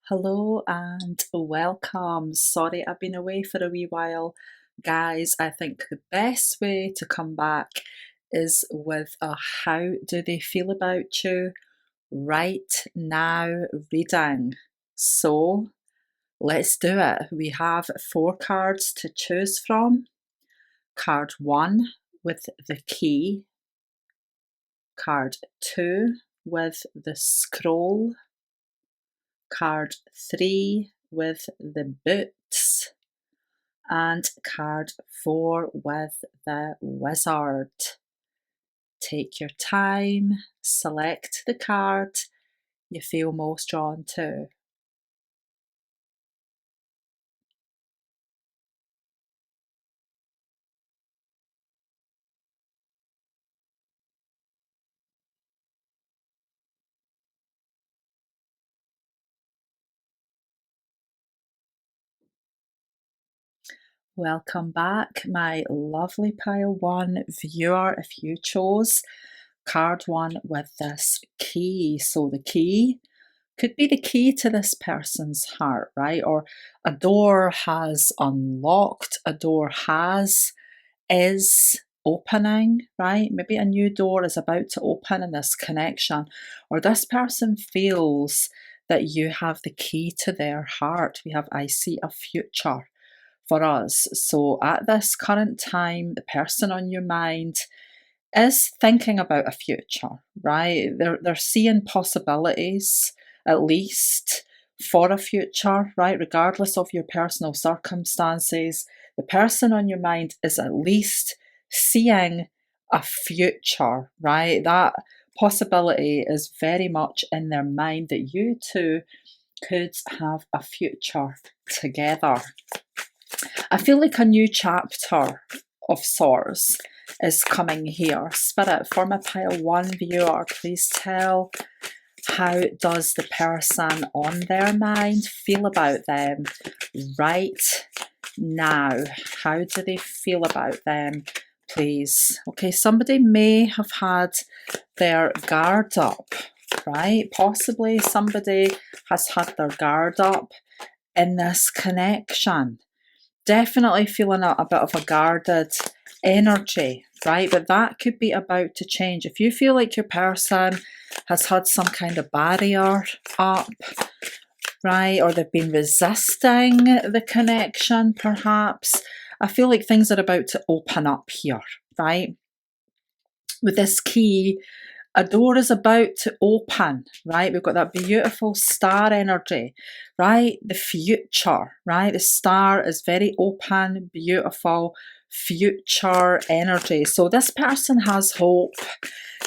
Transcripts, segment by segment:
Hello and welcome. Sorry, I've been away for a wee while. Guys, I think the best way to come back is with a how do they feel about you right now reading. So let's do it. We have 4 cards to choose from. Card 1 with the key, card 2 with the scroll, card 3 with the boots, and card 4 with the wizard. Take your time, select the card you feel most drawn to. Welcome back, my lovely pile 1 viewer. If you chose card 1 with this key, so the key could be the key to this person's heart, right? Or a door has unlocked, a door is opening, right? Maybe a new door is about to open in this connection, or this person feels that you have the key to their heart. We have I see a future for us. So at this current time, the person on your mind is thinking about a future, right? They're seeing possibilities, at least for a future, right? Regardless of your personal circumstances, the person on your mind is at least seeing a future, right? That possibility is very much in their mind that you two could have a future together. I feel like a new chapter of sorts is coming here. Spirit, for my pile 1 viewer, please tell, how does the person on their mind feel about them right now? How do they feel about them, please? Okay, somebody may have had their guard up, right? Possibly somebody has had their guard up in this connection. Definitely feeling a bit of a guarded energy, right? But that could be about to change. If you feel like your person has had some kind of barrier up, right, or they've been resisting the connection, perhaps, I feel like things are about to open up here, right? With this key, a door is about to open, right? We've got that beautiful star energy, right? The future, right? The star is very open, beautiful, future energy. So this person has hope.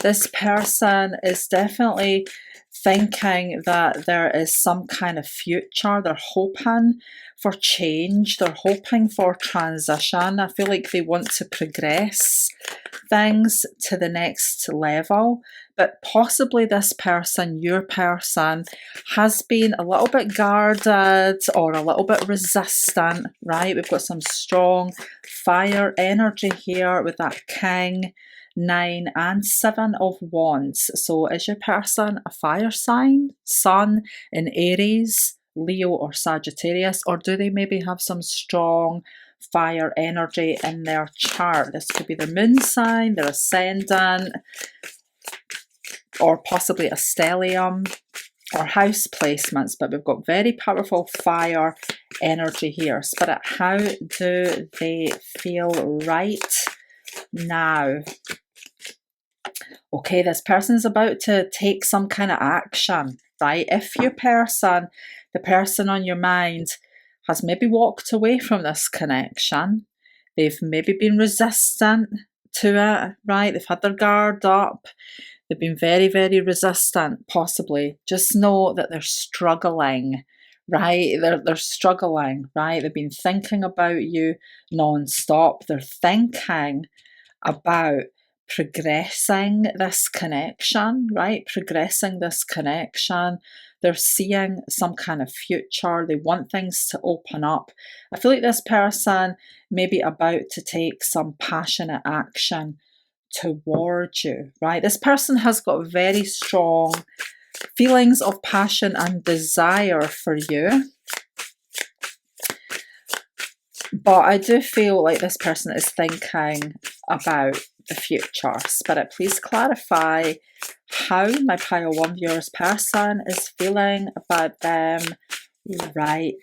This person is definitely thinking that there is some kind of future. They're hoping for change. They're hoping for transition. I feel like they want to progress things to the next level, but possibly this person, your person, has been a little bit guarded or a little bit resistant, right? We've got some strong fire energy here with that King, 9 and 7 of Wands. So is your person a fire sign, Sun in Aries, Leo or Sagittarius, or do they maybe have some strong fire energy in their chart? This could be their moon sign, their ascendant, or possibly a stellium or house placements, but we've got very powerful fire energy here. Spirit, how do they feel right now? Okay, this person's about to take some kind of action, right? If your person, the person on your mind, has maybe walked away from this connection, they've maybe been resistant to it, right? They've had their guard up, they've been very, very resistant, possibly. Just know that they're struggling, right? They're struggling, right? They've been thinking about you non-stop. They're thinking about progressing this connection, right? Progressing this connection. They're seeing some kind of future. They want things to open up. I feel like this person may be about to take some passionate action towards you, right? This person has got very strong feelings of passion and desire for you. But I do feel like this person is thinking about the future. Spirit, please clarify how my pile 1 viewer's person is feeling about them right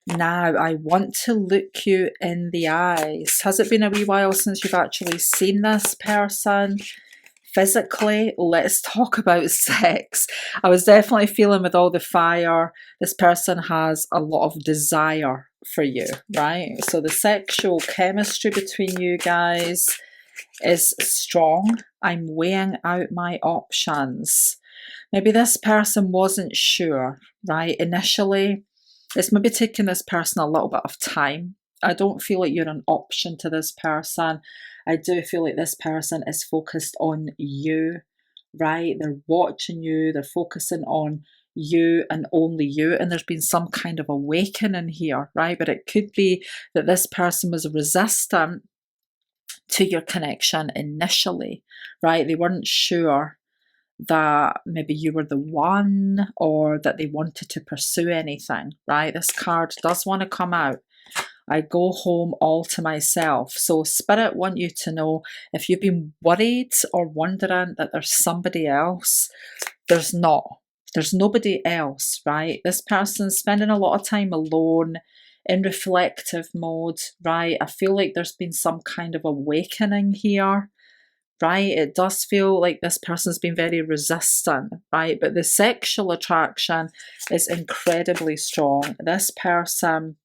now. I want to look you in the eyes. Has it been a wee while since you've actually seen this person physically? Let's talk about sex. I was definitely feeling with all the fire, this person has a lot of desire for you, right? So the sexual chemistry between you guys is strong. I'm weighing out my options. Maybe this person wasn't sure, right? Initially, it's maybe taking this person a little bit of time. I don't feel like you're an option to this person. I do feel like this person is focused on you, right? They're watching you, they're focusing on you and only you, and there's been some kind of awakening here, right? But it could be that this person was resistant to your connection initially, right? They weren't sure that maybe you were the one or that they wanted to pursue anything, right? This card does want to come out. I go home all to myself. So Spirit want you to know, if you've been worried or wondering that there's somebody else, there's not. There's nobody else, right? This person's spending a lot of time alone, in reflective mode, right? I feel like there's been some kind of awakening here, right? It does feel like this person's been very resistant, right? But the sexual attraction is incredibly strong. This person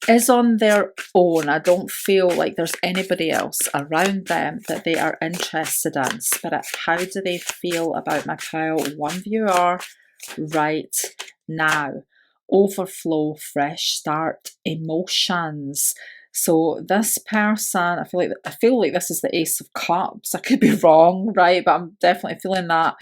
is on their own. I don't feel like there's anybody else around them that they are interested in. Spirit, how do they feel about my pile 1 viewer right now? Overflow, fresh start, emotions. So this person, I feel like this is the Ace of Cups. I could be wrong, right? But I'm definitely feeling that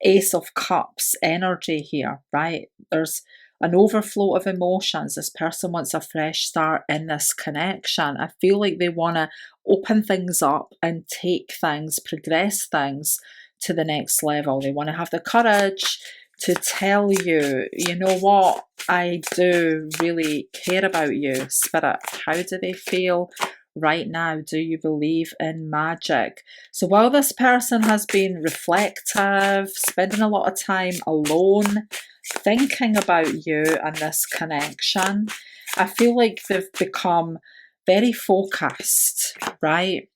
Ace of Cups energy here, right? There's an overflow of emotions. This person wants a fresh start in this connection. I feel like they want to open things up and take things, progress things to the next level. They want to have the courage to tell you, you know what, I do really care about you. Spirit, how do they feel right now? Do you believe in magic? So while this person has been reflective, spending a lot of time alone, thinking about you and this connection, I feel like they've become very focused, right?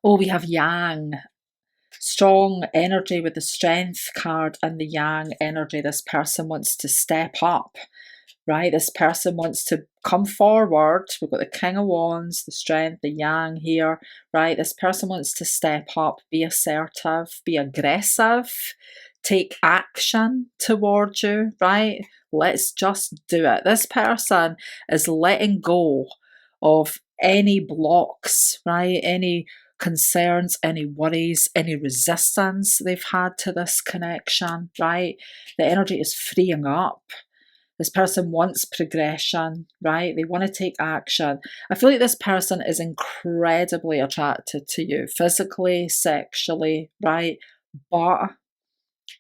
Oh, we have Yang. Strong energy with the Strength card and the Yang energy. This person wants to step up, right? This person wants to come forward. We've got the King of Wands, the Strength, the Yang here, right? This person wants to step up, be assertive, be aggressive, take action towards you, right? Let's just do it. This person is letting go of any blocks, right? Any concerns, any worries, any resistance they've had to this connection, right? The energy is freeing up. This person wants progression, right? They want to take action. I feel like this person is incredibly attracted to you, physically, sexually, right? But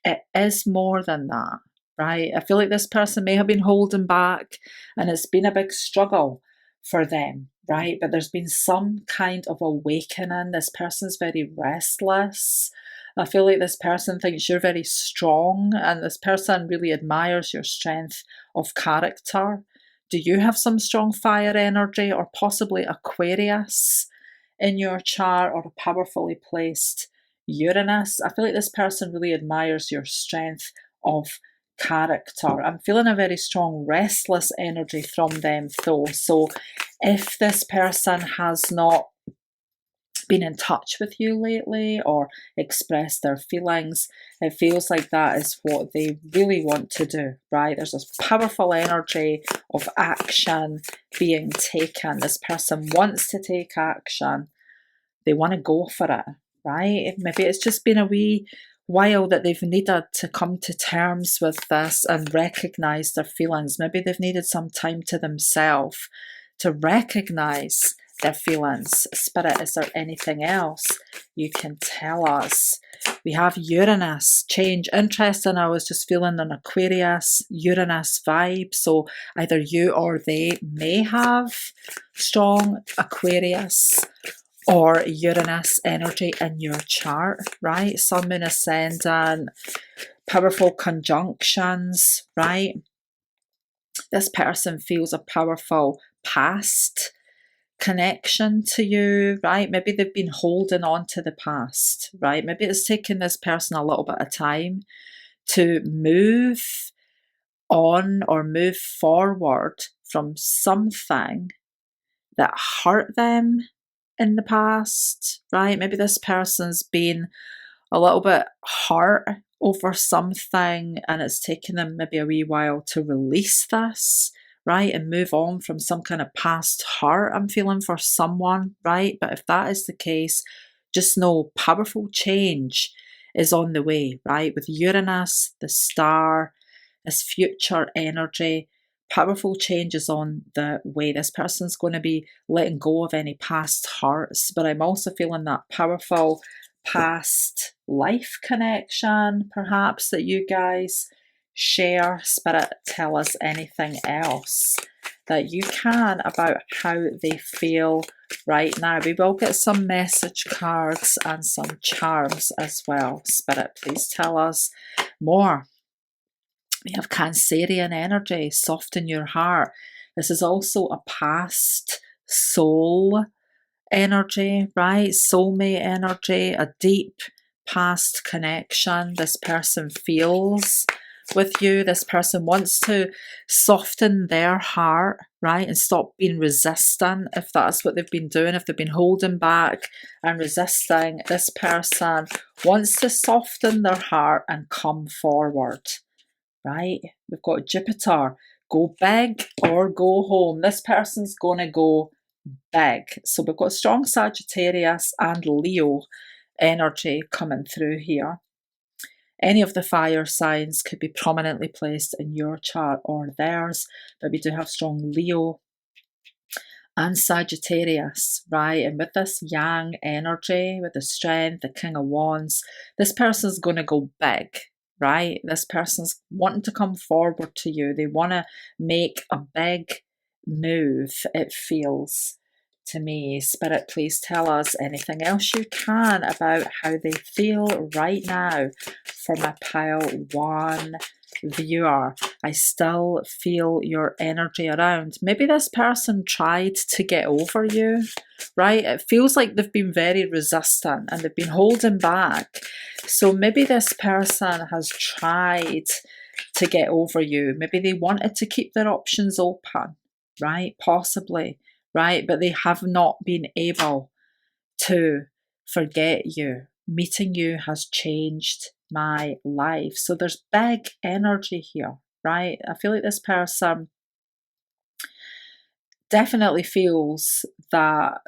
it is more than that, right? I feel like this person may have been holding back and it's been a big struggle for them, right? But there's been some kind of awakening. This person's very restless. I feel like this person thinks you're very strong and this person really admires your strength of character. Do you have some strong fire energy or possibly Aquarius in your chart or a powerfully placed Uranus? I feel like this person really admires your strength of character. I'm feeling a very strong restless energy from them though. So if this person has not been in touch with you lately or expressed their feelings, it feels like that is what they really want to do, right? There's this powerful energy of action being taken. This person wants to take action. They want to go for it, right? Maybe it's just been a wee while that they've needed to come to terms with this and recognize their feelings. Maybe they've needed some time to themselves to recognize their feelings. Spirit, is there anything else you can tell us? We have Uranus, change. Interesting, I was just feeling an Aquarius, Uranus vibe. So either you or they may have strong Aquarius or Uranus energy in your chart, right? Sun, Moon, Ascendant, powerful conjunctions, right? This person feels a powerful past connection to you, right? Maybe they've been holding on to the past, right? Maybe it's taken this person a little bit of time to move on or move forward from something that hurt them in the past, right? Maybe this person's been a little bit hurt over something and it's taken them maybe a wee while to release this, right? And move on from some kind of past hurt I'm feeling for someone, right? But if that is the case, just know powerful change is on the way, right? With Uranus, the star, this future energy, powerful change is on the way. This person's going to be letting go of any past hurts, but I'm also feeling that powerful past life connection, perhaps, that you guys share. Spirit, tell us anything else that you can about how they feel right now. We will get some message cards and some charms as well. Spirit, please tell us more. We have Cancerian energy, soften your heart. This is also a past soul energy, right? Soulmate energy, a deep past connection this person feels with you. This person wants to soften their heart, right? And stop being resistant if that's what they've been doing, if they've been holding back and resisting. This person wants to soften their heart and come forward. Right? We've got Jupiter. Go big or go home. This person's going to go big. So we've got strong Sagittarius and Leo energy coming through here. Any of the fire signs could be prominently placed in your chart or theirs, but we do have strong Leo and Sagittarius, right? And with this yang energy, with the strength, the King of Wands, this person's going to go big, right? This person's wanting to come forward to you. They want to make a big move, it feels to me. Spirit, please tell us anything else you can about how they feel right now for my pile one viewer. I still feel your energy around. Maybe this person tried to get over you, right? It feels like they've been very resistant and they've been holding back. So maybe this person has tried to get over you. Maybe they wanted to keep their options open, right? Possibly, right? But they have not been able to forget you. Meeting you has changed my life. So there's big energy here, right? I feel like this person definitely feels that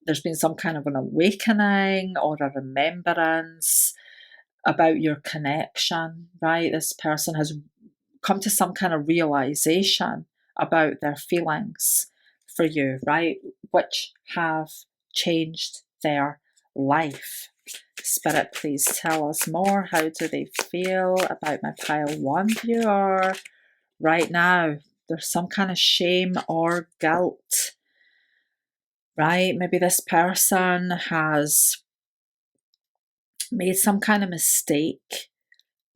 there's been some kind of an awakening or a remembrance about your connection, right? This person has come to some kind of realization about their feelings for you, right? Which have changed their life. Spirit, please tell us more. How do they feel about my pile one viewer right now? There's some kind of shame or guilt, right? Maybe this person has made some kind of mistake,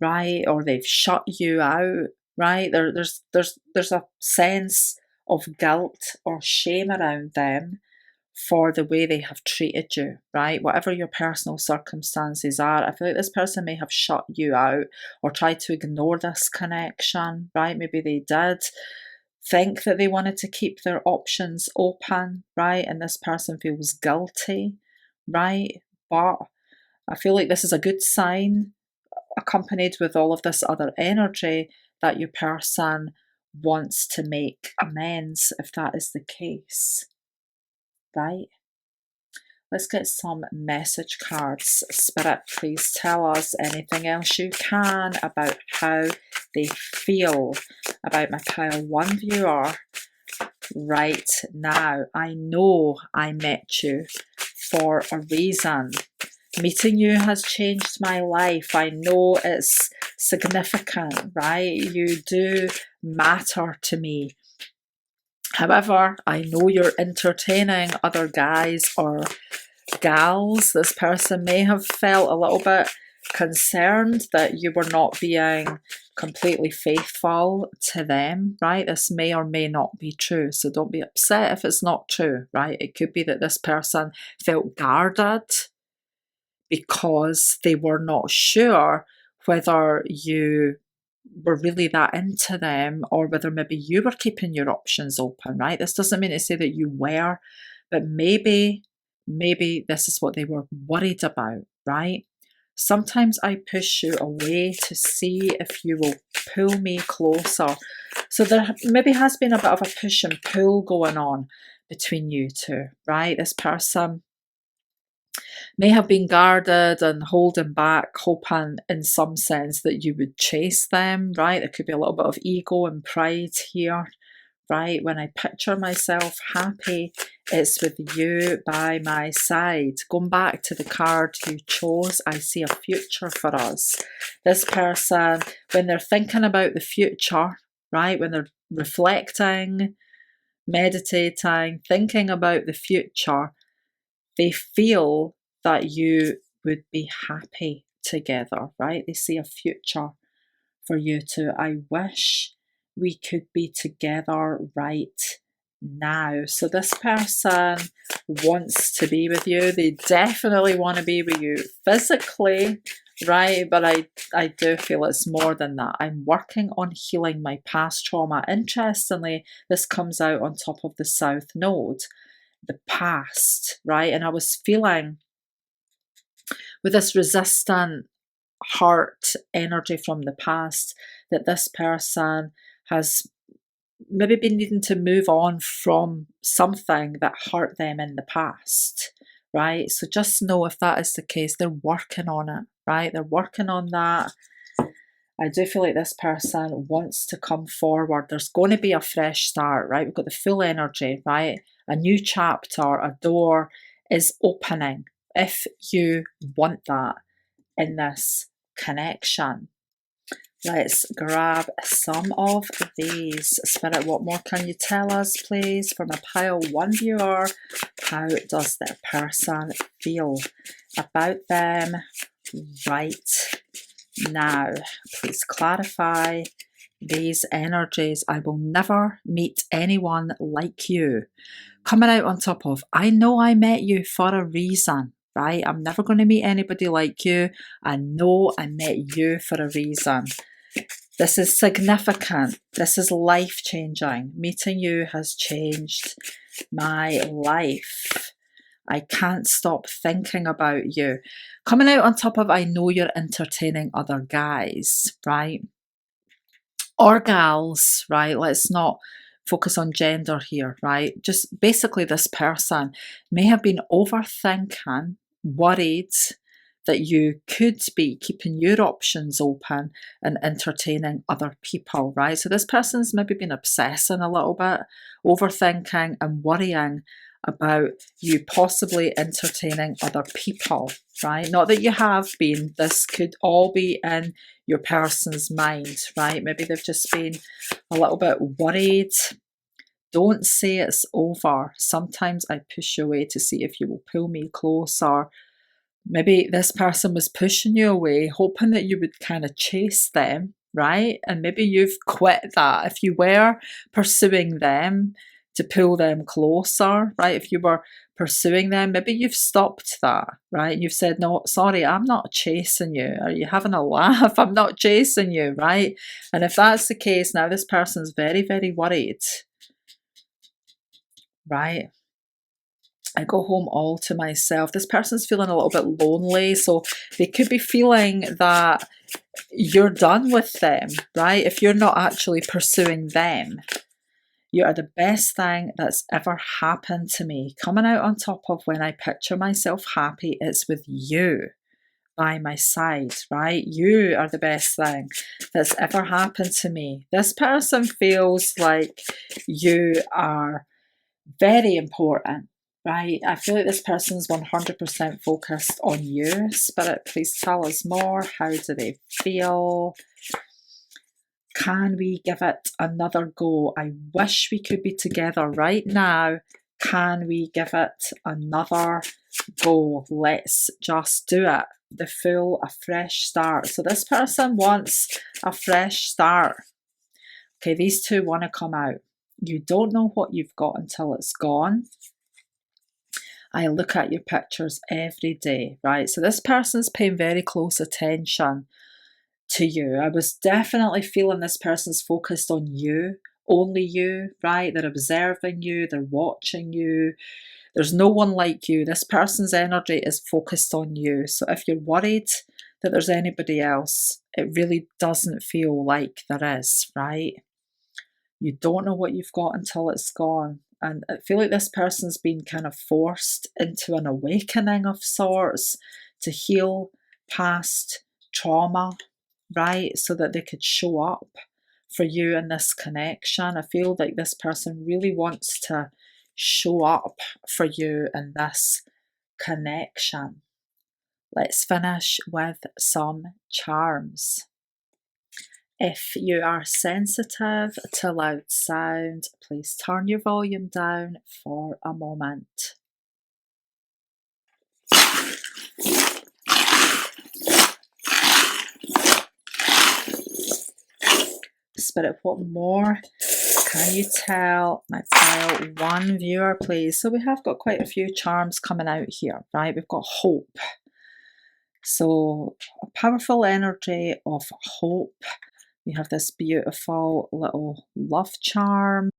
right? Or they've shut you out, right? There's a sense of guilt or shame around them for the way they have treated you, right? Whatever your personal circumstances are, I feel like this person may have shut you out or tried to ignore this connection, right? Maybe they did think that they wanted to keep their options open, right? And this person feels guilty, right? But I feel like this is a good sign, accompanied with all of this other energy, that your person wants to make amends if that is the case, right? Let's get some message cards. Spirit, please tell us anything else you can about how they feel about my pile one viewer right now. I know I met you for a reason. Meeting you has changed my life. I know it's significant, right? You do matter to me. However, I know you're entertaining other guys or gals. This person may have felt a little bit concerned that you were not being completely faithful to them, right? This may or may not be true. So don't be upset if it's not true, right? It could be that this person felt guarded because they were not sure whether you were really that into them or whether maybe you were keeping your options open, right? This doesn't mean to say that you were, but maybe this is what they were worried about, right? Sometimes I push you away to see if you will pull me closer. So there maybe has been a bit of a push and pull going on between you two, right? This person may have been guarded and holding back, hoping in some sense that you would chase them, right? There could be a little bit of ego and pride here, right? When I picture myself happy, it's with you by my side. Going back to the card you chose, I see a future for us. This person, when they're thinking about the future, right? When they're reflecting, meditating, thinking about the future, they feel that you would be happy together, right? They see a future for you two. I wish we could be together right now. So this person wants to be with you. They definitely want to be with you physically, right? But I do feel it's more than that. I'm working on healing my past trauma. Interestingly, this comes out on top of the South Node, the past, right? And I was feeling with this resistant heart energy from the past that this person has maybe been needing to move on from something that hurt them in the past, right? So just know if that is the case, they're working on it, right? They're working on that. I do feel like this person wants to come forward. There's going to be a fresh start, right? We've got the full energy, right? A new chapter, a door is opening if you want that in this connection. Let's grab some of these. Spirit, what more can you tell us, please? From a pile one viewer, how does the person feel about them right now? Please clarify these energies. I will never meet anyone like you. Coming out on top of, I know I met you for a reason, right? I'm never going to meet anybody like you. I know I met you for a reason. This is significant. This is life-changing. Meeting you has changed my life. I can't stop thinking about you. Coming out on top of, I know you're entertaining other guys, right? Or gals, right? Let's not focus on gender here, right? Just basically, this person may have been overthinking, worried that you could be keeping your options open and entertaining other people, right? So this person's maybe been obsessing a little bit, overthinking and worrying about you possibly entertaining other people, right? Not that you have been, this could all be in your person's mind, right? Maybe they've just been a little bit worried. Don't say it's over. Sometimes I push you away to see if you will pull me closer. Maybe this person was pushing you away, hoping that you would kind of chase them, right? And maybe you've quit that. If you were pursuing them to pull them closer, right? If you were pursuing them, maybe you've stopped that, right? And you've said, no, sorry, I'm not chasing you. Are you having a laugh? I'm not chasing you, right? And if that's the case, now this person's very, very worried, right? I go home all to myself. This person's feeling a little bit lonely, so they could be feeling that you're done with them, right? If you're not actually pursuing them, you are the best thing that's ever happened to me. Coming out on top of when I picture myself happy, it's with you, by my side, right? You are the best thing that's ever happened to me. This person feels like you are very important, right? I feel like this person's 100% focused on you. Spirit, please tell us more. How do they feel? Can we give it another go? I wish we could be together right now. Can we give it another go? Let's just do it. The Fool, a fresh start. So this person wants a fresh start. Okay, these two want to come out. You don't know what you've got until it's gone. I look at your pictures every day, right? So this person's paying very close attention to you. I was definitely feeling this person's focused on you, only you, right? They're observing you, they're watching you. There's no one like you. This person's energy is focused on you. So if you're worried that there's anybody else, it really doesn't feel like there is, right? You don't know what you've got until it's gone. And I feel like this person's been kind of forced into an awakening of sorts to heal past trauma, right? So that they could show up for you in this connection. I feel like this person really wants to show up for you in this connection. Let's finish with some charms. If you are sensitive to loud sound, please turn your volume down for a moment. Spirit, what more can you tell my pile one viewer, please? So we have got quite a few charms coming out here, right? We've got hope. So a powerful energy of hope. We have this beautiful little love charm.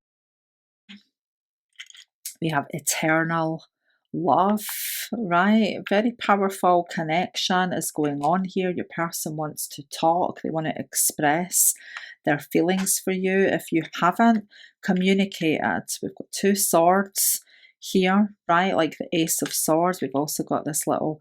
We have eternal love, right? Very powerful connection is going on here. Your person wants to talk, they want to express their feelings for you. If you haven't communicated, we've got two swords here, right? Like the Ace of Swords. We've also got this little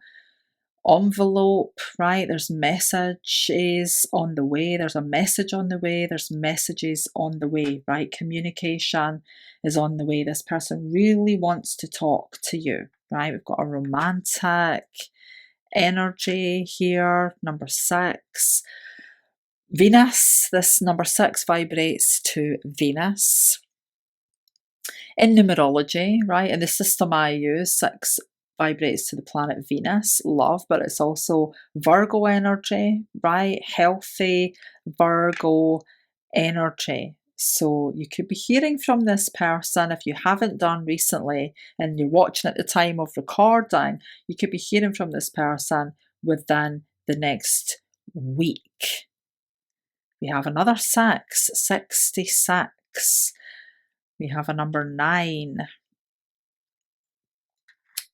envelope, right? There's messages on the way. There's a message on the way. There's messages on the way, right? Communication is on the way. This person really wants to talk to you, right? We've got a romantic energy here. Number 6. Venus. This number 6 vibrates to Venus. In numerology, right? In the system I use, 6 vibrates to the planet Venus, love, but it's also Virgo energy, right? Healthy Virgo energy. So you could be hearing from this person if you haven't done recently and you're watching at the time of recording, you could be hearing from this person within the next week. We have another 6, 66. We have a number 9.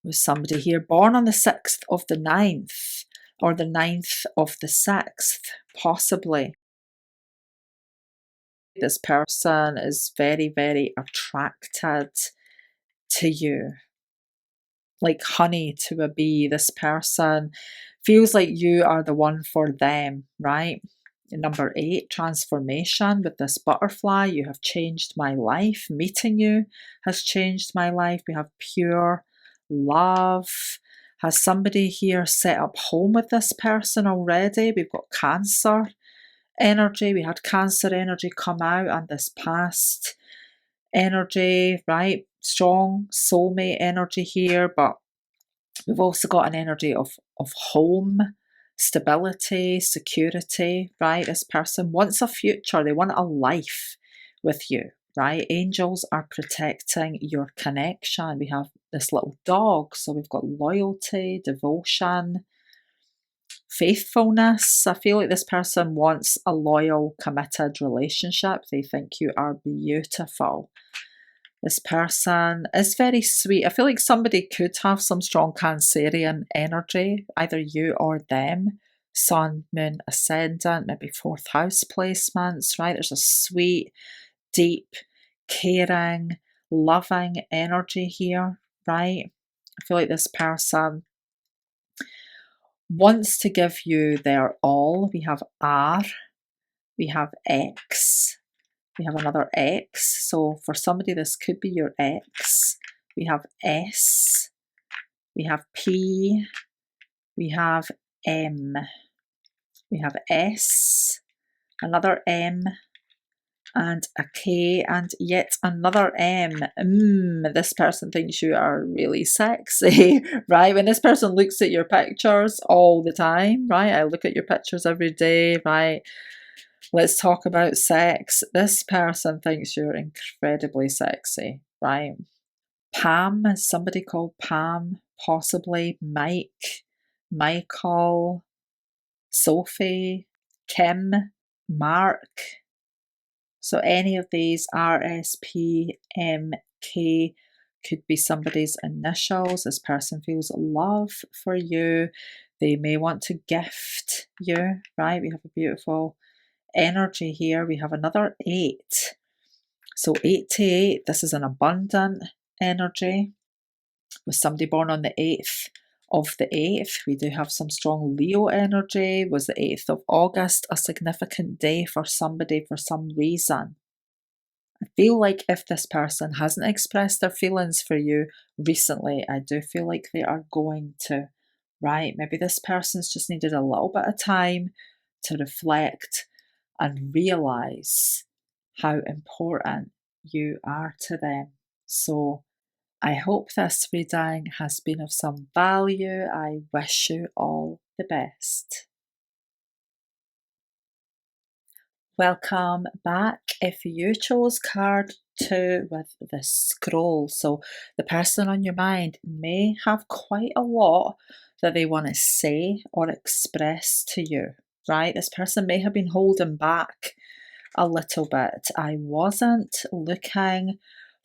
With somebody here born on the 6th of the 9th or the 9th of the 6th, possibly. This person is very, very attracted to you. Like honey to a bee, this person feels like you are the one for them, right? Number 8, transformation. With this butterfly, you have changed my life. Meeting you has changed my life. We have pure love. Has somebody here set up home with this person already? We've got Cancer energy. We had Cancer energy come out, and this past energy, right? Strong soulmate energy here, but we've also got an energy of home, stability, security, right? This person wants a future, they want a life with you, right? Angels are protecting your connection. We have this little dog, so we've got loyalty, devotion, faithfulness. I feel like this person wants a loyal, committed relationship. They think you are beautiful. This person is very sweet. I feel like somebody could have some strong Cancerian energy, either you or them. Sun, Moon, Ascendant, maybe 4th house placements, right? There's a sweet, deep, caring, loving energy here, right? I feel like this person wants to give you their all. We have R, we have X, we have another X. So for somebody, this could be your X. We have S, we have P, we have M, we have S, another M, and a K, and yet another M. This person thinks you are really sexy, right? When this person looks at your pictures all the time, right? I look at your pictures every day, right? Let's talk about sex. This person thinks you're incredibly sexy, right? Pam is somebody called Pam, possibly Mike, Michael, Sophie, Kim, Mark. So any of these R, S, P, M, K could be somebody's initials. This person feels love for you. They may want to gift you, right? We have a beautiful energy here. We have another 8. So 8 to 8, this is an abundant energy. With somebody born on the 8th of the 8th, we do have some strong Leo energy. Was the 8th of August a significant day for somebody for some reason? I feel like if this person hasn't expressed their feelings for you recently, I do feel like they are going to, right? Maybe this person's just needed a little bit of time to reflect and realize how important you are to them. So I hope this reading has been of some value. I wish you all the best. Welcome back. If you chose card 2 with the scroll, so the person on your mind may have quite a lot that they want to say or express to you, right? This person may have been holding back a little bit. I wasn't looking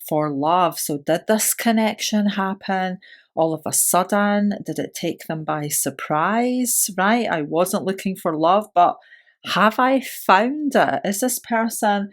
for love. So did this connection happen all of a sudden? Did it take them by surprise, right? I wasn't looking for love, but have I found it? Is this person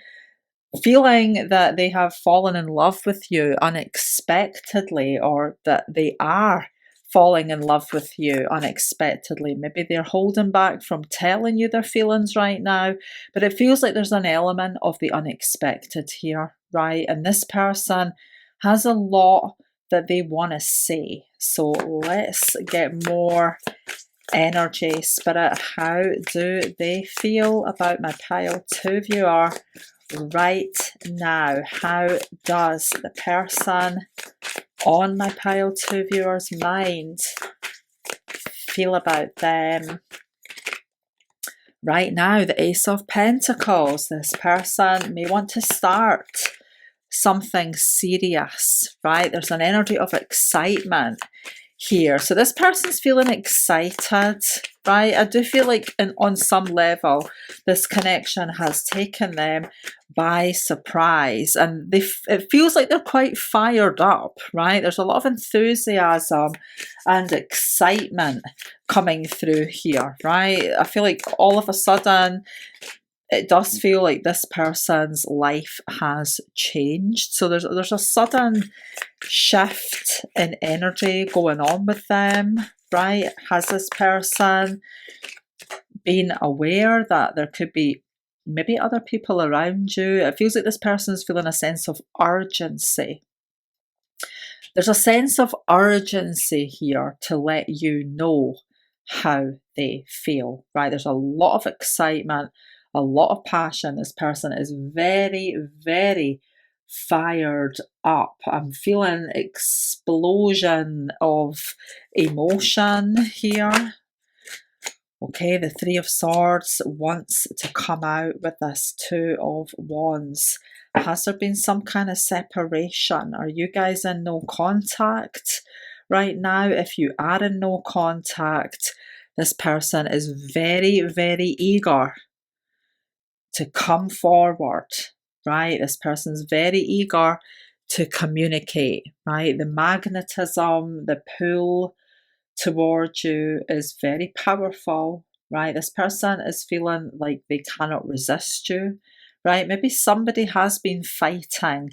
feeling that they have fallen in love with you unexpectedly, or that they are falling in love with you unexpectedly? Maybe they're holding back from telling you their feelings right now, but it feels like there's an element of the unexpected here, right? And this person has a lot that they want to say. So let's get more energy. Spirit, how do they feel about my pile 2 viewer right now? How does the person on my pile 2 viewer's mind feel about them right now? The Ace of Pentacles. This person may want to start something serious, right? There's an energy of excitement here. So this person's feeling excited, right? I do feel like on some level, this connection has taken them by surprise, and it feels like they're quite fired up, right? There's a lot of enthusiasm and excitement coming through here, right? I feel like all of a sudden, it does feel like this person's life has changed. So there's a sudden shift in energy going on with them, right? Has this person been aware that there could be maybe other people around you? It feels like this person's feeling a sense of urgency. There's a sense of urgency here to let you know how they feel, right? There's a lot of excitement, a lot of passion. This person is very, very fired up. I'm feeling explosion of emotion here. Okay, the 3 of Swords wants to come out with this 2 of Wands. Has there been some kind of separation? Are you guys in no contact right now? If you are in no contact, this person is very, very eager to come forward, right? This person's very eager to communicate, right? The magnetism, the pull towards you is very powerful, right? This person is feeling like they cannot resist you, right? Maybe somebody has been fighting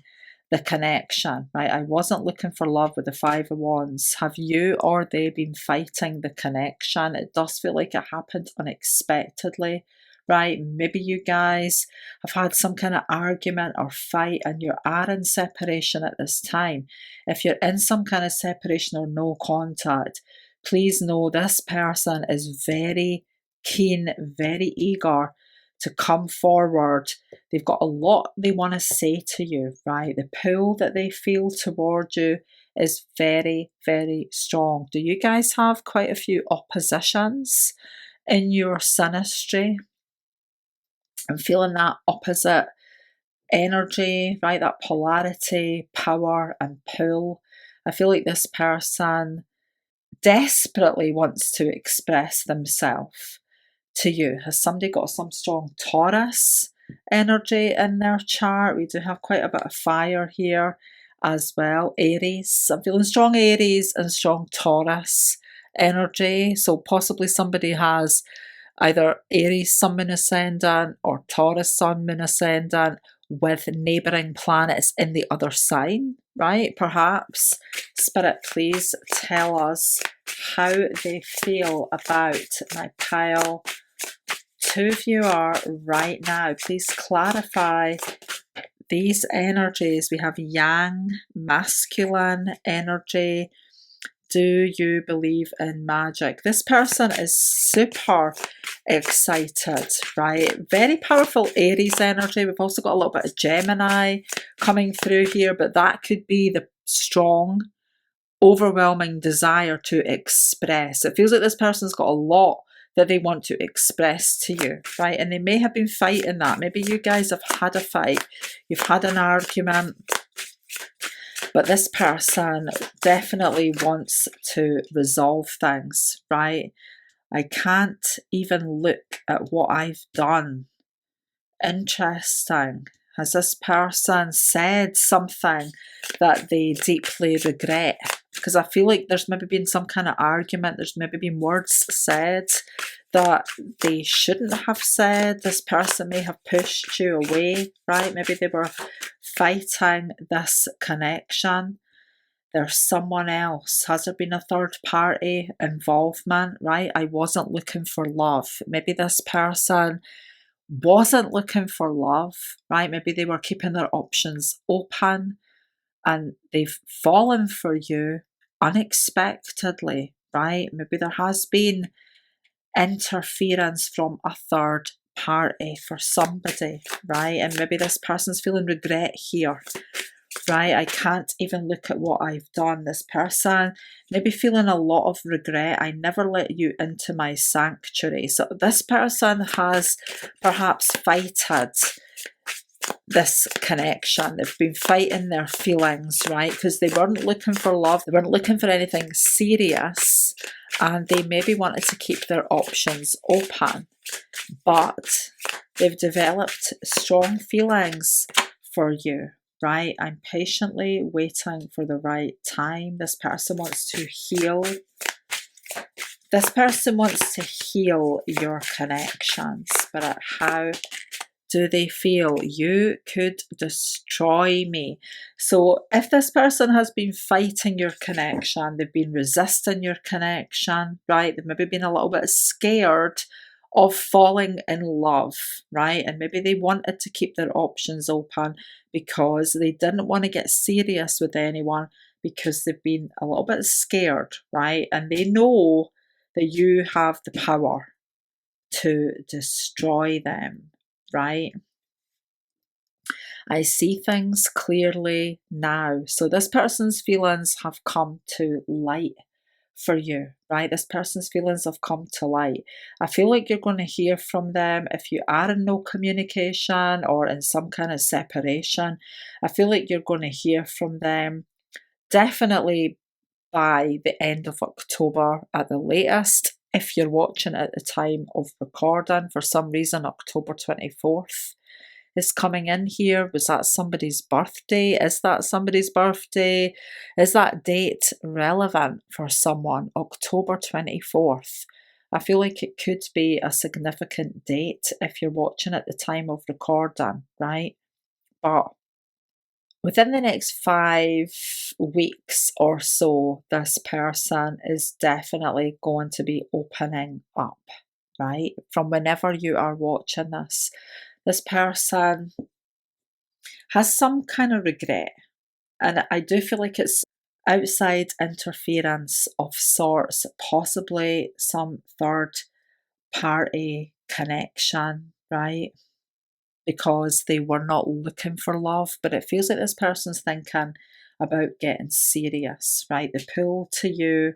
the connection, right? I wasn't looking for love with the Five of Wands. Have you or they been fighting the connection? It does feel like it happened unexpectedly, right? Maybe you guys have had some kind of argument or fight and you are in separation at this time. If you're in some kind of separation or no contact, please know this person is very keen, very eager to come forward. They've got a lot they want to say to you, right? The pull that they feel toward you is very, very strong. Do you guys have quite a few oppositions in your synastry? I'm feeling that opposite energy, right? That polarity, power, and pull. I feel like this person desperately wants to express themselves to you. Has somebody got some strong Taurus energy in their chart? We do have quite a bit of fire here as well. Aries. I'm feeling strong Aries and strong Taurus energy. So possibly somebody has either Aries Sun Moon Ascendant or Taurus Sun Moon Ascendant with neighbouring planets in the other sign, right? Perhaps. Spirit, please tell us how they feel about my pile 2 viewer right now. Please clarify these energies. We have yang, masculine energy. Do you believe in magic? This person is super excited, right? Very powerful Aries energy. We've also got a little bit of Gemini coming through here, but that could be the strong, overwhelming desire to express. It feels like this person's got a lot that they want to express to you, right? And they may have been fighting that. Maybe you guys have had a fight, you've had an argument, but this person definitely wants to resolve things, right? I can't even look at what I've done. Interesting. Has this person said something that they deeply regret? Because I feel like there's maybe been some kind of argument, there's maybe been words said that they shouldn't have said. This person may have pushed you away, right? Maybe they were fighting this connection. There's someone else. Has there been a third party involvement, right? I wasn't looking for love. Maybe this person wasn't looking for love, right? Maybe they were keeping their options open and they've fallen for you unexpectedly, right? Maybe there has been interference from a third party for somebody, right? And maybe this person's feeling regret here, right? I can't even look at what I've done. This person maybe feeling a lot of regret. I never let you into my sanctuary. So this person has perhaps fighted this connection. They've been fighting their feelings, right? Because they weren't looking for love. They weren't looking for anything serious. And they maybe wanted to keep their options open. But they've developed strong feelings for you, right? I'm patiently waiting for the right time. This person wants to heal. This person wants to heal your connections. But how do they feel? You could destroy me. So if this person has been fighting your connection, they've been resisting your connection, right? They've maybe been a little bit scared of falling in love, right? And maybe they wanted to keep their options open because they didn't want to get serious with anyone because they've been a little bit scared, right? And they know that you have the power to destroy them, right? I see things clearly now. So this person's feelings have come to light for you, right? This person's feelings have come to light. I feel like you're going to hear from them if you are in no communication or in some kind of separation. I feel like you're going to hear from them definitely by the end of October at the latest. If you're watching at the time of recording, for some reason, October 24th is coming in here. Was that somebody's birthday? Is that somebody's birthday? Is that date relevant for someone? October 24th. I feel like it could be a significant date if you're watching at the time of recording, right? But Within the next 5 weeks or so, this person is definitely going to be opening up, right? From whenever you are watching this person has some kind of regret. And I do feel like it's outside interference of sorts, possibly some third party connection, right? Because they were not looking for love, but it feels like this person's thinking about getting serious, right? The pull to you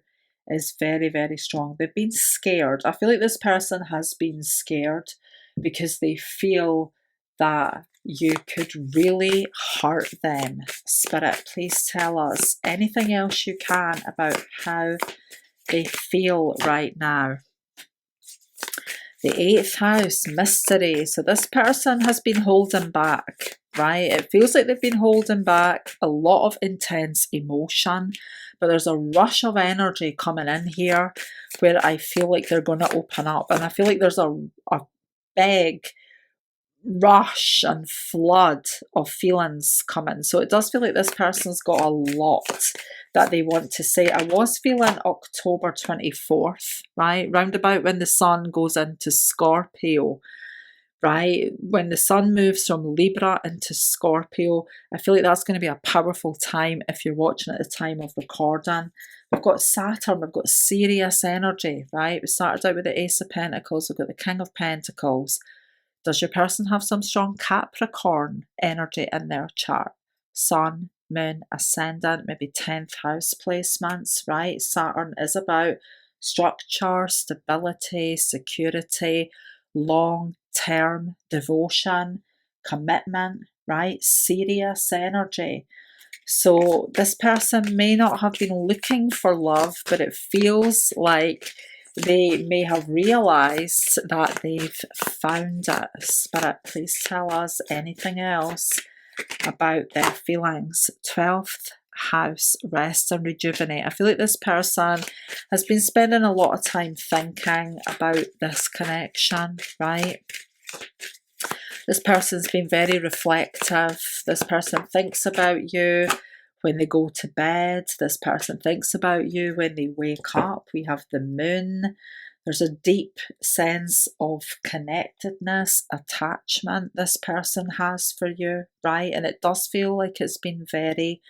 is very, very strong. They've been scared. I feel like this person has been scared because they feel that you could really hurt them. Spirit, please tell us anything else you can about how they feel right now. The 8th house, mystery. So this person has been holding back, right? It feels like they've been holding back a lot of intense emotion, but there's a rush of energy coming in here where I feel like they're going to open up. And I feel like there's a big rush and flood of feelings coming. So it does feel like this person's got a lot that they want to say. I was feeling October 24th, right? Round about when the sun goes into Scorpio, right? When the sun moves from Libra into Scorpio, I feel like that's going to be a powerful time if you're watching at the time of recording. We've got Saturn, we've got serious energy, right? We started out with the Ace of Pentacles, we've got the King of Pentacles. Does your person have some strong Capricorn energy in their chart? Sun, Moon, Ascendant, maybe 10th house placements, right? Saturn is about structure, stability, security, long-term devotion, commitment, right? Serious energy. So this person may not have been looking for love, but it feels like they may have realised that they've found it. Spirit, please tell us anything else about their feelings. 12th house, rest and rejuvenate. I feel like this person has been spending a lot of time thinking about this connection, right? This person's been very reflective. This person thinks about you when they go to bed. This person thinks about you when they wake up. We have the moon. There's a deep sense of connectedness, attachment this person has for you, right? And it does feel like it's been very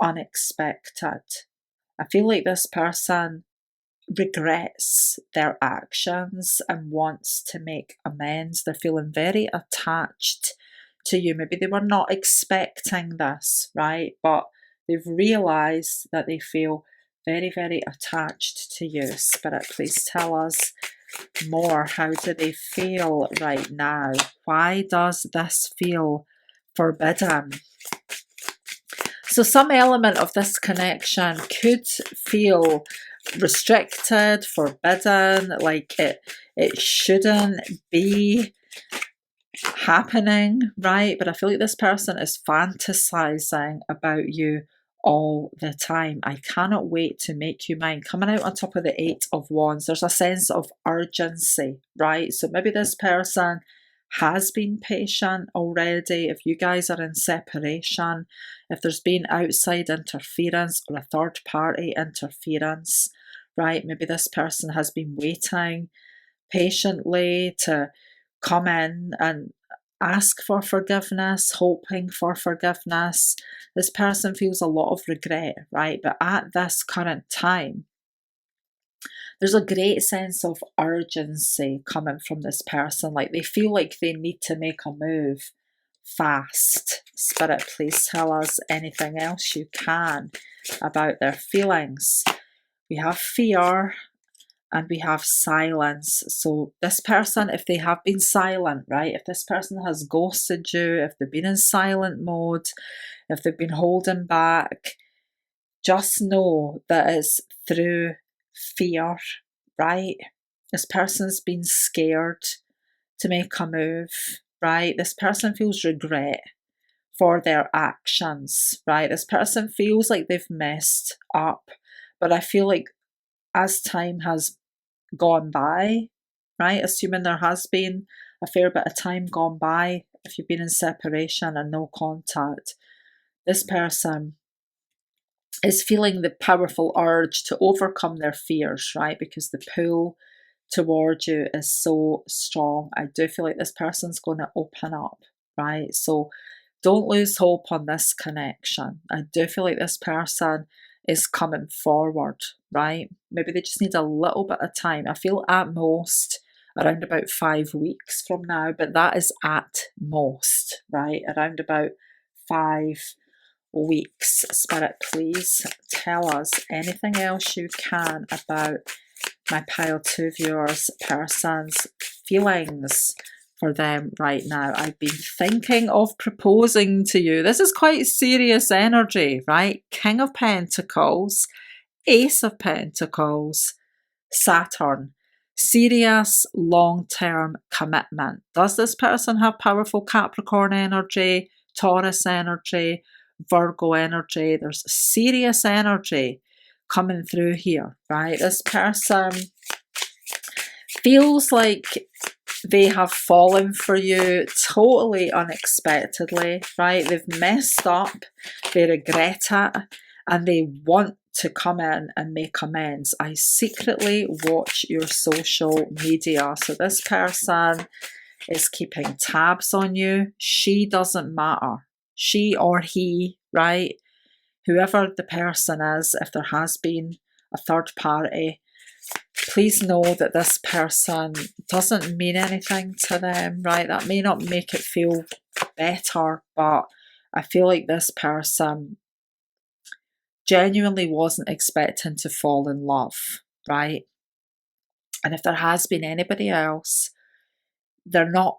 unexpected. I feel like this person regrets their actions and wants to make amends. They're feeling very attached to you. Maybe they were not expecting this, right? But they've realised that they feel very, very attached to you. Spirit, please tell us more. How do they feel right now? Why does this feel forbidden? So some element of this connection could feel restricted, forbidden, like it shouldn't be happening, right? But I feel like this person is fantasizing about you all the time. I cannot wait to make you mine. Coming out on top of the 8 of Wands, there's a sense of urgency, right? So maybe this person has been patient already. If you guys are in separation, if there's been outside interference or a third party interference, right? Maybe this person has been waiting patiently to come in and ask for forgiveness, hoping for forgiveness. This person feels a lot of regret, right? But at this current time, there's a great sense of urgency coming from this person. Like they feel like they need to make a move fast. Spirit, please tell us anything else you can about their feelings. We have fear and we have silence. So this person, if they have been silent, right? If this person has ghosted you, if they've been in silent mode, if they've been holding back, just know that it's through fear, right? This person's been scared to make a move, right? This person feels regret for their actions, right? This person feels like they've messed up, but I feel like as time has gone by, right? Assuming there has been a fair bit of time gone by, if you've been in separation and no contact, this person is feeling the powerful urge to overcome their fears, right? Because the pull towards you is so strong. I do feel like this person's going to open up, right? So don't lose hope on this connection. I do feel like this person is coming forward, right? Maybe they just need a little bit of time. I feel at most around about 5 weeks from now, but that is at most, right? Around about 5 weeks. Spirit, please tell us anything else you can about my pile 2 viewers' person's feelings for them right now. I've been thinking of proposing to you. This is quite serious energy, right? King of Pentacles, Ace of Pentacles, Saturn. Serious long-term commitment. Does this person have powerful Capricorn energy, Taurus energy, Virgo energy? There's serious energy coming through here, right? This person feels like they have fallen for you totally unexpectedly, right? They've messed up, they regret it, and they want to come in and make amends. I secretly watch your social media. So this person is keeping tabs on you. She doesn't matter. She or he, right? Whoever the person is, if there has been a third party, please know that this person doesn't mean anything to them, right? That may not make it feel better, but I feel like this person genuinely wasn't expecting to fall in love, right? And if there has been anybody else, they're not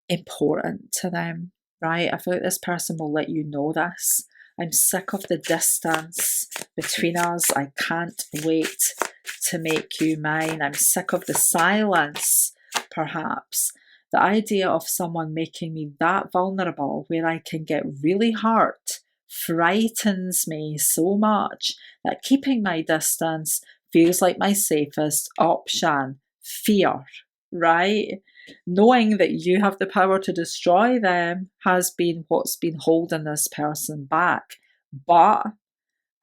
important to them, right? I feel like this person will let you know this. I'm sick of the distance between us. I can't wait to make you mine. I'm sick of the silence, perhaps. The idea of someone making me that vulnerable where I can get really hurt frightens me so much that keeping my distance feels like my safest option. Fear, right? Knowing that you have the power to destroy them has been what's been holding this person back. But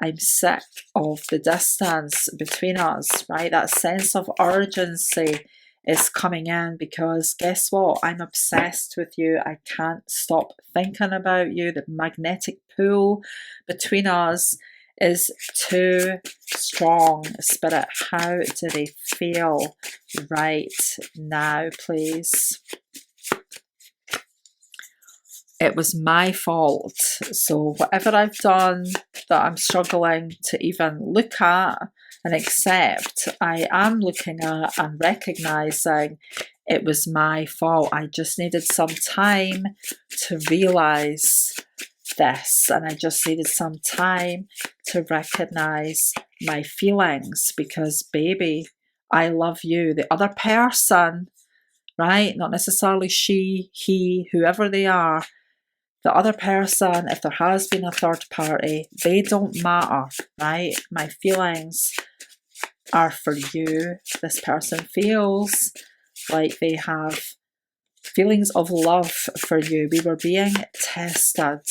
I'm sick of the distance between us, right? That sense of urgency is coming in because guess what? I'm obsessed with you. I can't stop thinking about you. The magnetic pull between us is too strong. Spirit, how do they feel right now, please? It was my fault. So whatever I've done that I'm struggling to even look at and accept, I am looking at and recognizing it was my fault. I just needed some time to realize this, and I just needed some time to recognize my feelings because, baby, I love you. The other person, right? Not necessarily she, he, whoever they are. The other person, if there has been a third party, they don't matter, right? My feelings are for you. This person feels like they have feelings of love for you. We were being tested.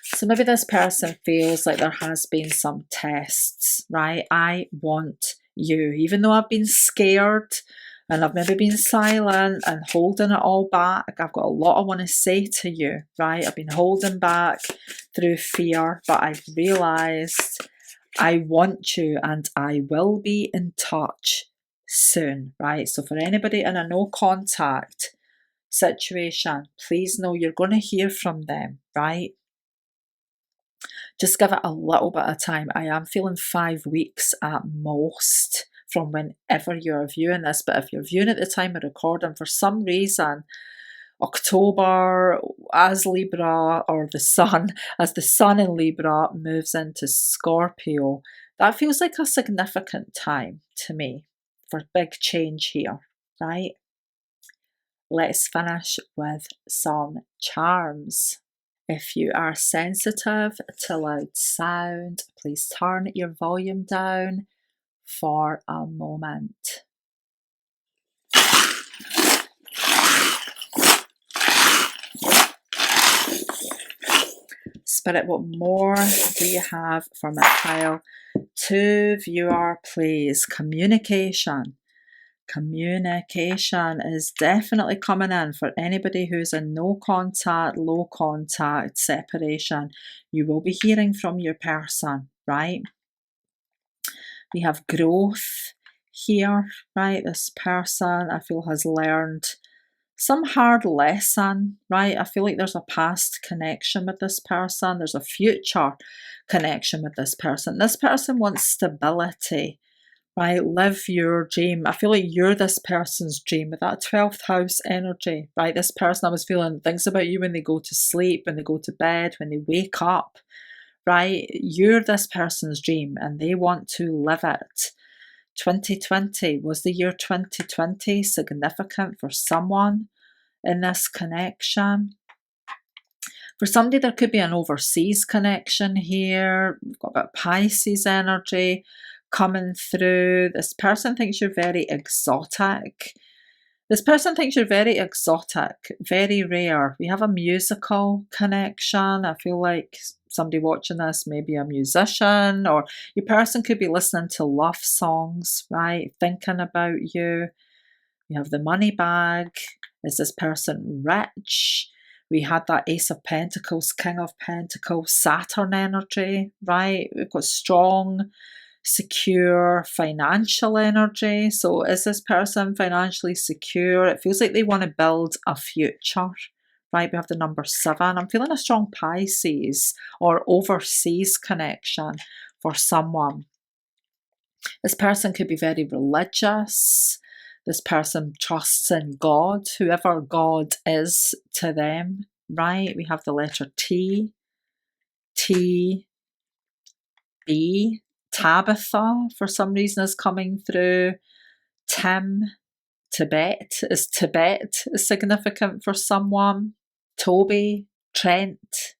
So maybe this person feels like there has been some tests, right? I want you. Even though I've been scared and I've maybe been silent and holding it all back, I've got a lot I want to say to you, right? I've been holding back through fear, but I've realised I want you and I will be in touch soon, right? So for anybody in a no contact situation, please know you're going to hear from them, right? Just give it a little bit of time. I am feeling 5 weeks at most from whenever you're viewing this, but if you're viewing at the time of recording, for some reason, October as Libra, or the sun, as the sun in Libra moves into Scorpio, that feels like a significant time to me for big change here, right? Let's finish with some charms. If you are sensitive to loud sound, please turn your volume down for a moment. Spirit, what more do you have for my pile 2 viewer, please? Communication. Communication is definitely coming in for anybody who's in no contact, low contact, separation. You will be hearing from your person, right? We have growth here, right? This person, I feel, has learned some hard lesson, right? I feel like there's a past connection with this person. There's a future connection with this person. This person wants stability, right? Live your dream. I feel like you're this person's dream with that 12th house energy, right? This person, I was feeling things about you when they go to sleep, when they go to bed, when they wake up, right? You're this person's dream and they want to live it. 2020, was the year 2020 significant for someone in this connection? For somebody, there could be an overseas connection here. We've got a bit of Pisces energy coming through. This person thinks you're very exotic. This person thinks you're very exotic, very rare. We have a musical connection. I feel like somebody watching this may be a musician, or your person could be listening to love songs, right? Thinking about you. We have the money bag. Is this person rich? We had that Ace of Pentacles, King of Pentacles, Saturn energy, right? We've got strong, secure financial energy. So is this person financially secure? It feels like they want to build a future, right? We have the number 7. I'm feeling a strong Pisces or overseas connection for someone. This person could be very religious. This person trusts in God, whoever God is to them, right? We have the letter T, T, B. Tabitha, for some reason, is coming through. Tim, Tibet. Is Tibet significant for someone? Toby, Trent,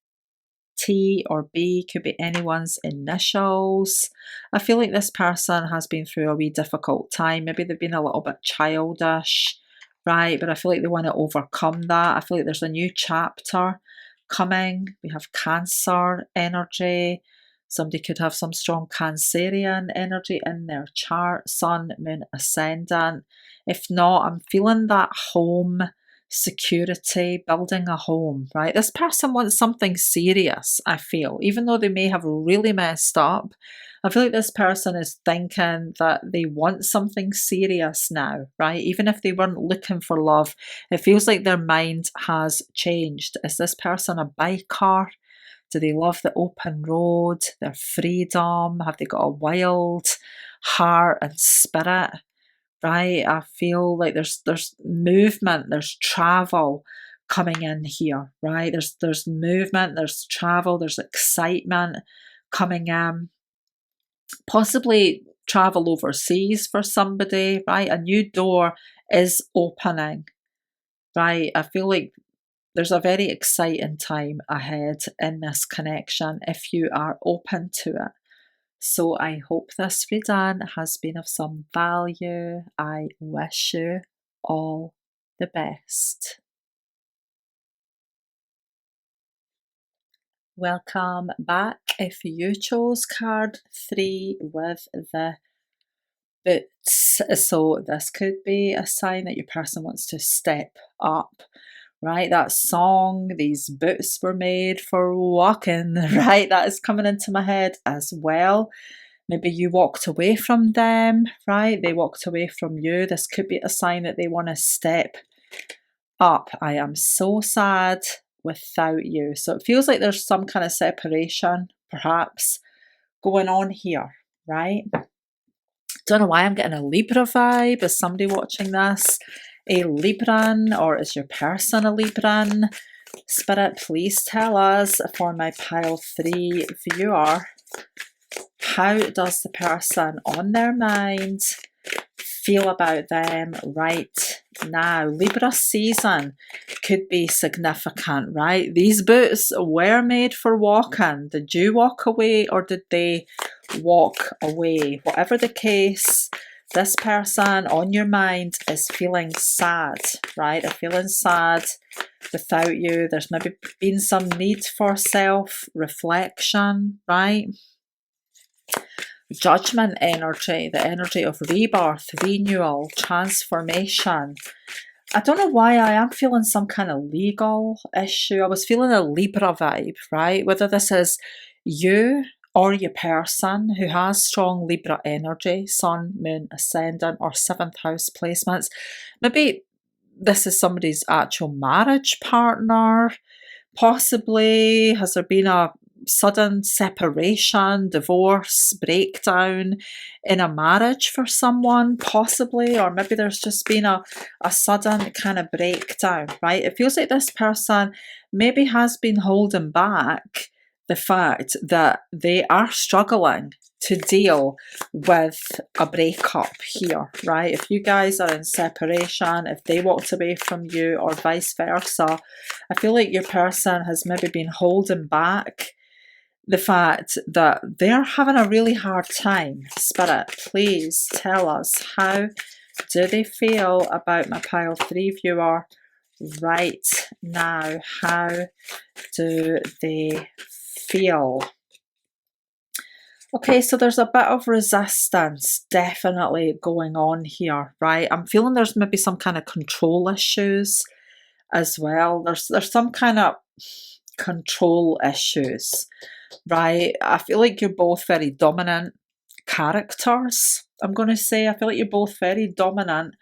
T or B could be anyone's initials. I feel like this person has been through a wee difficult time. Maybe they've been a little bit childish, right? But I feel like they want to overcome that. I feel like there's a new chapter coming. We have Cancer energy. Somebody could have some strong Cancerian energy in their chart, Sun, Moon, Ascendant. If not, I'm feeling that home security, building a home, right? This person wants something serious, I feel, even though they may have really messed up. I feel like this person is thinking that they want something serious now, right? Even if they weren't looking for love, it feels like their mind has changed. Is this person a biker? Do they love the open road, their freedom? Have they got a wild heart and spirit? Right, I feel like there's movement, there's travel coming in here, right? There's movement, there's travel, there's excitement coming in. Possibly travel overseas for somebody, right? A new door is opening, right? I feel like there's a very exciting time ahead in this connection if you are open to it. So I hope this reading has been of some value. I wish you all the best. Welcome back. If you chose card 3 with the boots, so this could be a sign that your person wants to step up. Right, that song, these boots were made for walking, right? That is coming into my head as well. Maybe you walked away from them, right? They walked away from you. This could be a sign that they want to step up. I am so sad without you. So it feels like there's some kind of separation, perhaps, going on here, right? Don't know why I'm getting a Libra vibe. Is somebody watching this a Libran, or is your person a Libran? Spirit, please tell us for my pile 3 viewer, how does the person on their mind feel about them right now? Libra season could be significant, right? These boots were made for walking. Did you walk away or did they walk away? Whatever the case, This person on your mind is feeling sad, right? They're feeling sad without you. There's maybe been some need for self-reflection, right? Judgment energy, the energy of rebirth, renewal, transformation. I don't know why I am feeling some kind of legal issue. I was feeling a Libra vibe, right? Whether this is you or your person who has strong Libra energy, Sun, Moon, Ascendant, or 7th house placements. Maybe this is somebody's actual marriage partner. Possibly, has there been a sudden separation, divorce, breakdown in a marriage for someone? Possibly, or maybe there's just been a sudden kind of breakdown, right? It feels like this person maybe has been holding back the fact that they are struggling to deal with a breakup here, right? If you guys are in separation, if they walked away from you or vice versa, I feel like your person has maybe been holding back the fact that they're having a really hard time. Spirit, please tell us, how do they feel about my pile 3 viewer right now? How do they feel? Okay, so there's a bit of resistance definitely going on here, right? I'm feeling there's maybe some kind of control issues as well. There's some kind of control issues, right? I feel like you're both very dominant characters, I'm going to say. I feel like you're both very dominant,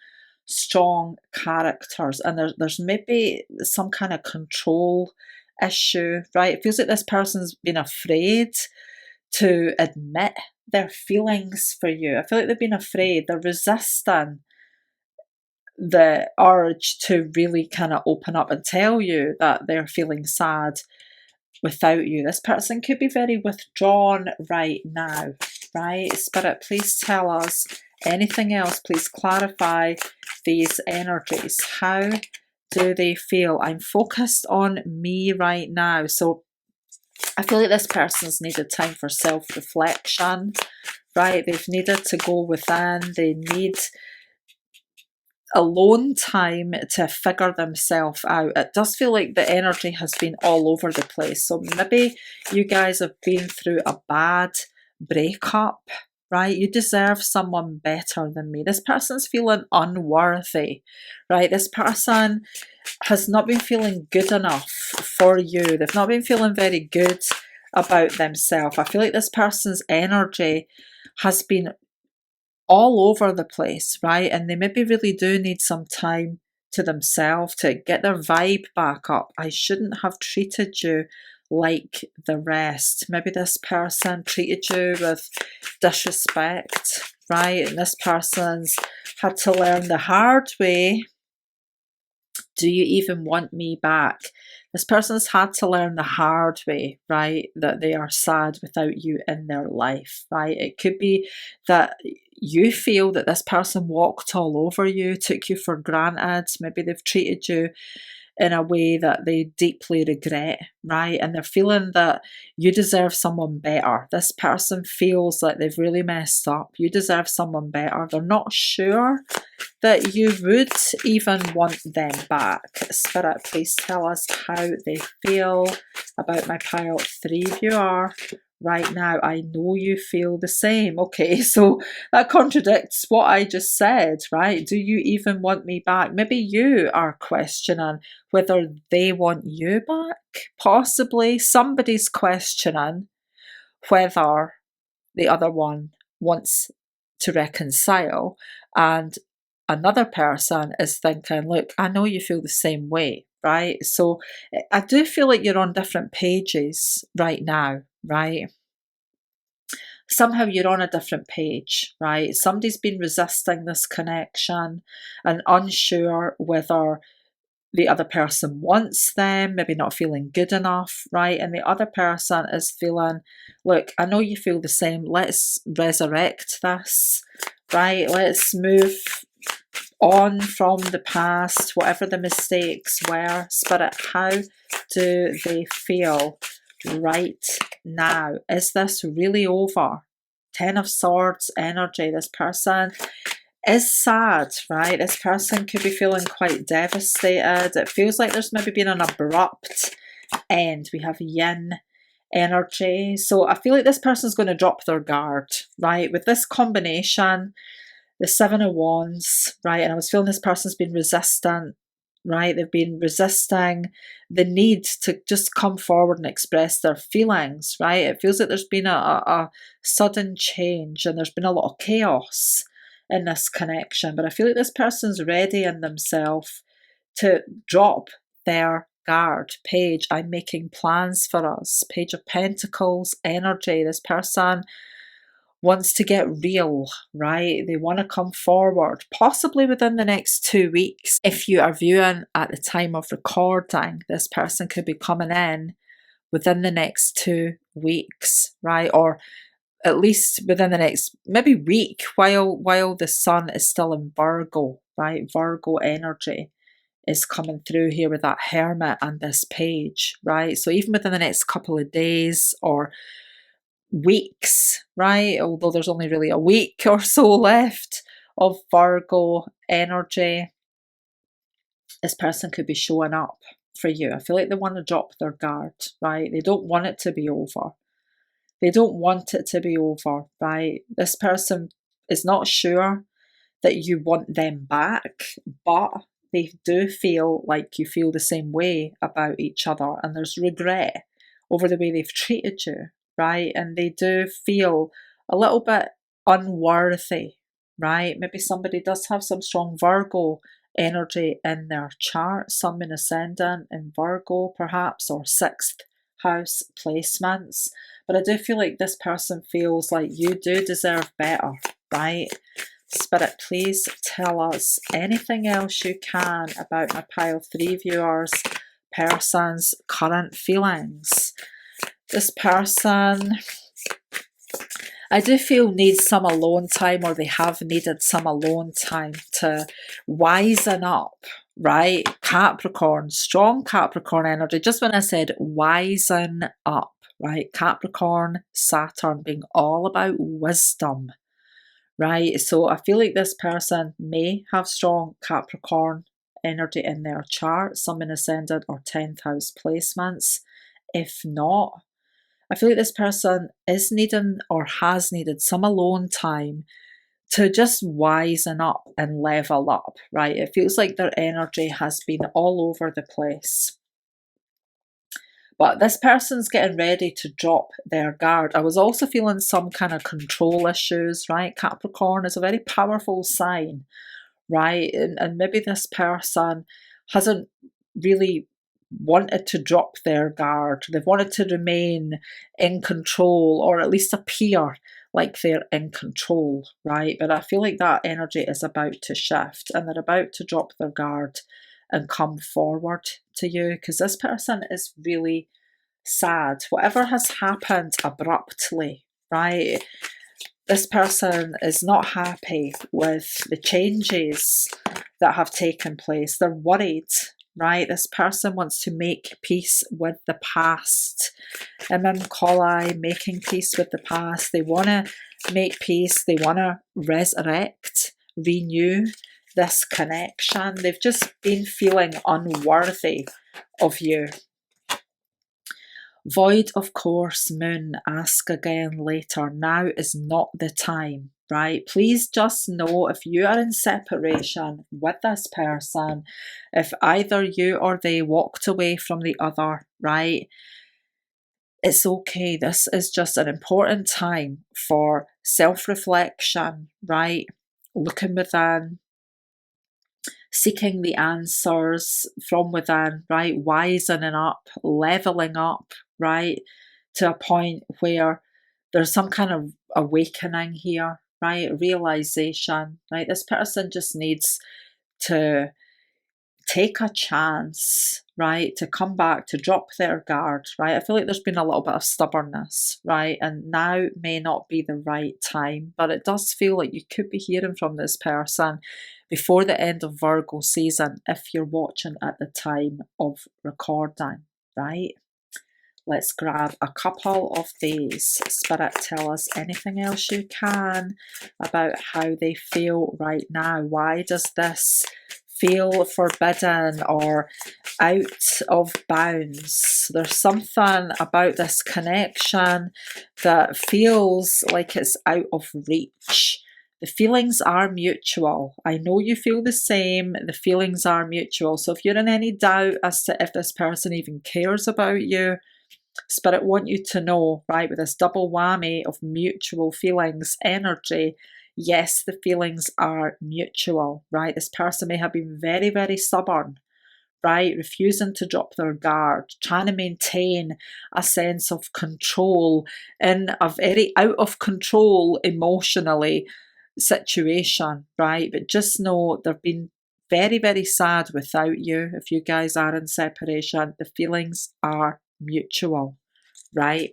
strong characters, and there's maybe some kind of control issue, right? It feels like this person's been afraid to admit their feelings for you. I feel like they've been afraid, they're resisting the urge to really kind of open up and tell you that they're feeling sad without you. This person could be very withdrawn right now, right? Spirit, please tell us anything else. Please clarify these energies. How do they feel? I'm focused on me right now. So I feel like this person's needed time for self-reflection, right? They've needed to go within. They need alone time to figure themselves out. It does feel like the energy has been all over the place. So maybe you guys have been through a bad breakup, right? You deserve someone better than me. This person's feeling unworthy, right? This person has not been feeling good enough for you. They've not been feeling very good about themselves. I feel like this person's energy has been all over the place, right? And they maybe really do need some time to themselves to get their vibe back up. I shouldn't have treated you like the rest. Maybe this person treated you with disrespect, right? And this person's had to learn the hard way. Do you even want me back? This person's had to learn the hard way, right? That they are sad without you in their life, right? It could be that you feel that this person walked all over you, took you for granted. Maybe they've treated you in a way that they deeply regret, right? And they're feeling that you deserve someone better. This person feels like they've really messed up. You deserve someone better. They're not sure that you would even want them back. Spirit, please tell us how they feel about my pile 3 viewer right now. I know you feel the same. Okay, so that contradicts what I just said, right? Do you even want me back? Maybe you are questioning whether they want you back. Possibly somebody's questioning whether the other one wants to reconcile, and another person is thinking, look, I know you feel the same way, right? So I do feel like you're on different pages right now, right? Somehow you're on a different page, right? Somebody's been resisting this connection and unsure whether the other person wants them, maybe not feeling good enough, right? And the other person is feeling, look, I know you feel the same. Let's resurrect this, right? Let's move on from the past, whatever the mistakes were. Spirit, how do they feel right now? Is this really over? 10 of Swords energy. This person is sad, right? This person could be feeling quite devastated. It feels like there's maybe been an abrupt end. We have yin energy. So I feel like this person's going to drop their guard, right? With this combination, the Seven of Wands, right? And I was feeling this person's been resistant, right? They've been resisting the need to just come forward and express their feelings, right? It feels like there's been a sudden change and there's been a lot of chaos in this connection. But I feel like this person's ready in themselves to drop their guard. Page, I'm making plans for us. Page of Pentacles energy. This person wants to get real, right? They want to come forward, possibly within the next 2 weeks. If you are viewing at the time of recording, this person could be coming in within the next 2 weeks, right? Or at least within the next maybe week, while the sun is still in Virgo, right? Virgo energy is coming through here with that Hermit and this Page, right? So even within the next couple of days or weeks, right? Although there's only really a week or so left of Virgo energy, this person could be showing up for you. I feel like they want to drop their guard, right? They don't want it to be over. They don't want it to be over, right? This person is not sure that you want them back, but they do feel like you feel the same way about each other, and there's regret over the way they've treated you, right? And they do feel a little bit unworthy, right? Maybe somebody does have some strong Virgo energy in their chart, Sun, Moon, Ascendant in Virgo perhaps, or sixth house placements. But I do feel like this person feels like you do deserve better, right? Spirit, please tell us anything else you can about my pile 3 viewers, person's current feelings. This person, I do feel needs some alone time, or they have needed some alone time to wisen up, right? Capricorn, strong Capricorn energy. Just when I said wisen up, right? Capricorn, Saturn being all about wisdom, right? So I feel like this person may have strong Capricorn energy in their chart, Sun in Ascendant or 10th house placements. If not, I feel like this person is needing or has needed some alone time to just wisen up and level up, right? It feels like their energy has been all over the place. But this person's getting ready to drop their guard. I was also feeling some kind of control issues, right? Capricorn is a very powerful sign, right? And maybe this person hasn't really wanted to drop their guard. They've wanted to remain in control, or at least appear like they're in control, right? But I feel like that energy is about to shift and they're about to drop their guard and come forward to you, because this person is really sad. Whatever has happened abruptly, right? This person is not happy with the changes that have taken place. They're worried, right? This person wants to make peace with the past. Imam Kolai, making peace with the past. They want to make peace. They want to resurrect, renew this connection. They've just been feeling unworthy of you. Void, of course, Moon, ask again later. Now is not the time, right? Please just know if you are in separation with this person, if either you or they walked away from the other, right? It's okay. This is just an important time for self-reflection, right? Looking within, seeking the answers from within, right? Wisening up, leveling up, right? To a point where there's some kind of awakening here, right? Realization, right? This person just needs to take a chance, right? To come back, to drop their guard, right? I feel like there's been a little bit of stubbornness, right? And now may not be the right time, but it does feel like you could be hearing from this person before the end of Virgo season if you're watching at the time of recording, right? Let's grab a couple of these. Spirit, tell us anything else you can about how they feel right now. Why does this feel forbidden or out of bounds? There's something about this connection that feels like it's out of reach. The feelings are mutual. I know you feel the same. The feelings are mutual. So if you're in any doubt as to if this person even cares about you, Spirit want you to know, right, with this double whammy of mutual feelings, energy, yes, the feelings are mutual, right? This person may have been very, very stubborn, right? Refusing to drop their guard, trying to maintain a sense of control in a very out of control emotionally situation, right? But just know they've been very, very sad without you. If you guys are in separation, the feelings are mutual, right?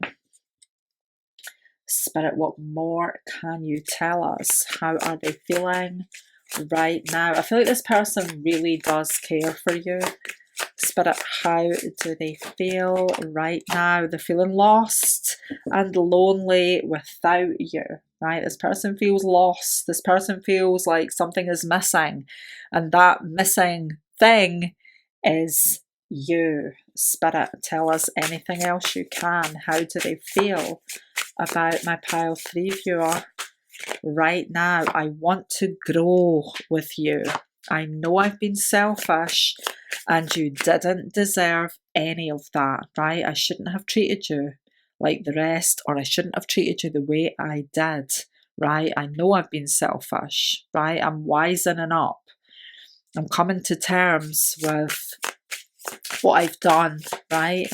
Spirit, what more can you tell us? How are they feeling right now? I feel like this person really does care for you. Spirit, how do they feel right now? They're feeling lost and lonely without you, right? This person feels lost. This person feels like something is missing, and that missing thing is you. Spirit, tell us anything else you can. How do they feel about my pile 3 viewer right now? I want to grow with you. I know I've been selfish and you didn't deserve any of that, right? I shouldn't have treated you like the rest, or I shouldn't have treated you the way I did, right? I know I've been selfish, right? I'm wisening up. I'm coming to terms with what I've done, right?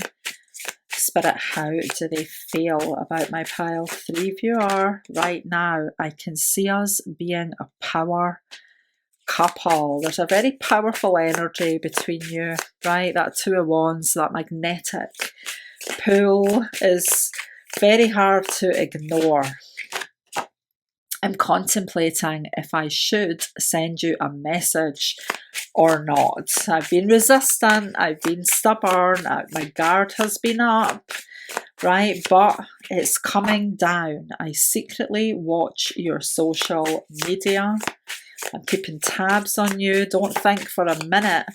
Spirit, how do they feel about my pile 3 viewer right now? I can see us being a power couple. There's a very powerful energy between you, right? That 2 of Wands, that magnetic pull is very hard to ignore. I'm contemplating if I should send you a message or not. I've been resistant, I've been stubborn, my guard has been up, right? But it's coming down. I secretly watch your social media. I'm keeping tabs on you. Don't think for a minute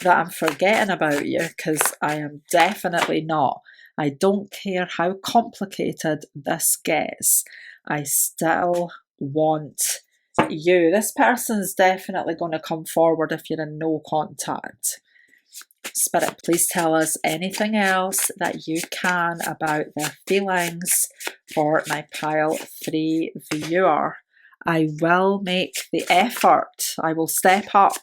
that I'm forgetting about you, because I am definitely not. I don't care how complicated this gets. I still want you. This person's definitely going to come forward if you're in no contact. Spirit, please tell us anything else that you can about their feelings for my pile 3 viewer. I will make the effort. I will step up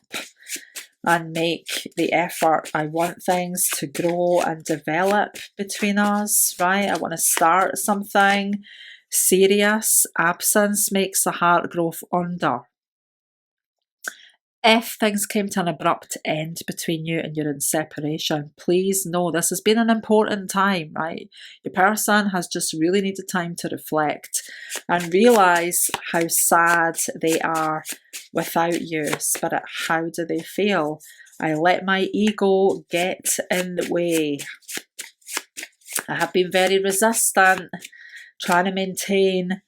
and make the effort. I want things to grow and develop between us, right? I want to start something serious. Absence makes the heart grow fonder. If things came to an abrupt end between you and you're in separation, please know this has been an important time, right? Your person has just really needed time to reflect and realise how sad they are without you. Spirit, how do they feel? I let my ego get in the way. I have been very resistant, trying to maintain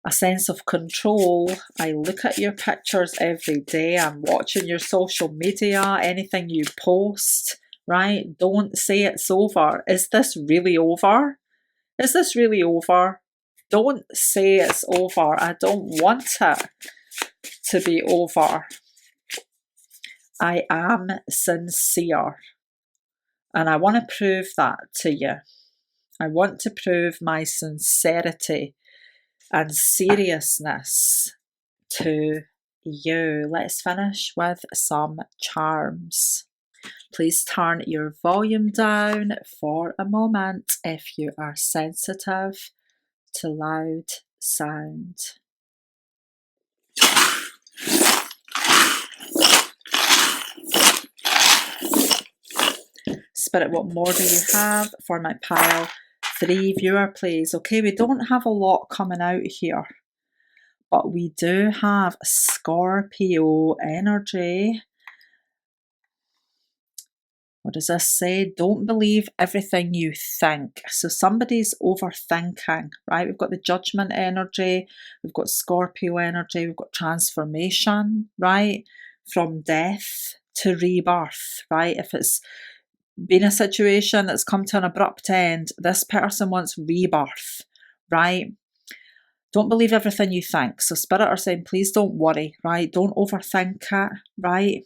a sense of control. I look at your pictures every day. I'm watching your social media, anything you post, right? Don't say it's over. Is this really over? Is this really over? Don't say it's over. I don't want it to be over. I am sincere, and I want to prove that to you. I want to prove my sincerity and seriousness to you. Let's finish with some charms. Please turn your volume down for a moment if you are sensitive to loud sound. Spirit, what more do you have for my pile 3 viewer, please? Okay, we don't have a lot coming out here, but we do have Scorpio energy. What does this say? Don't believe everything you think. So somebody's overthinking, right? We've got the Judgment energy, we've got Scorpio energy, we've got transformation, right? From death to rebirth, right? If it's been a situation that's come to an abrupt end, this person wants rebirth, right? Don't believe everything you think. So Spirit are saying, please don't worry, right? Don't overthink it, right?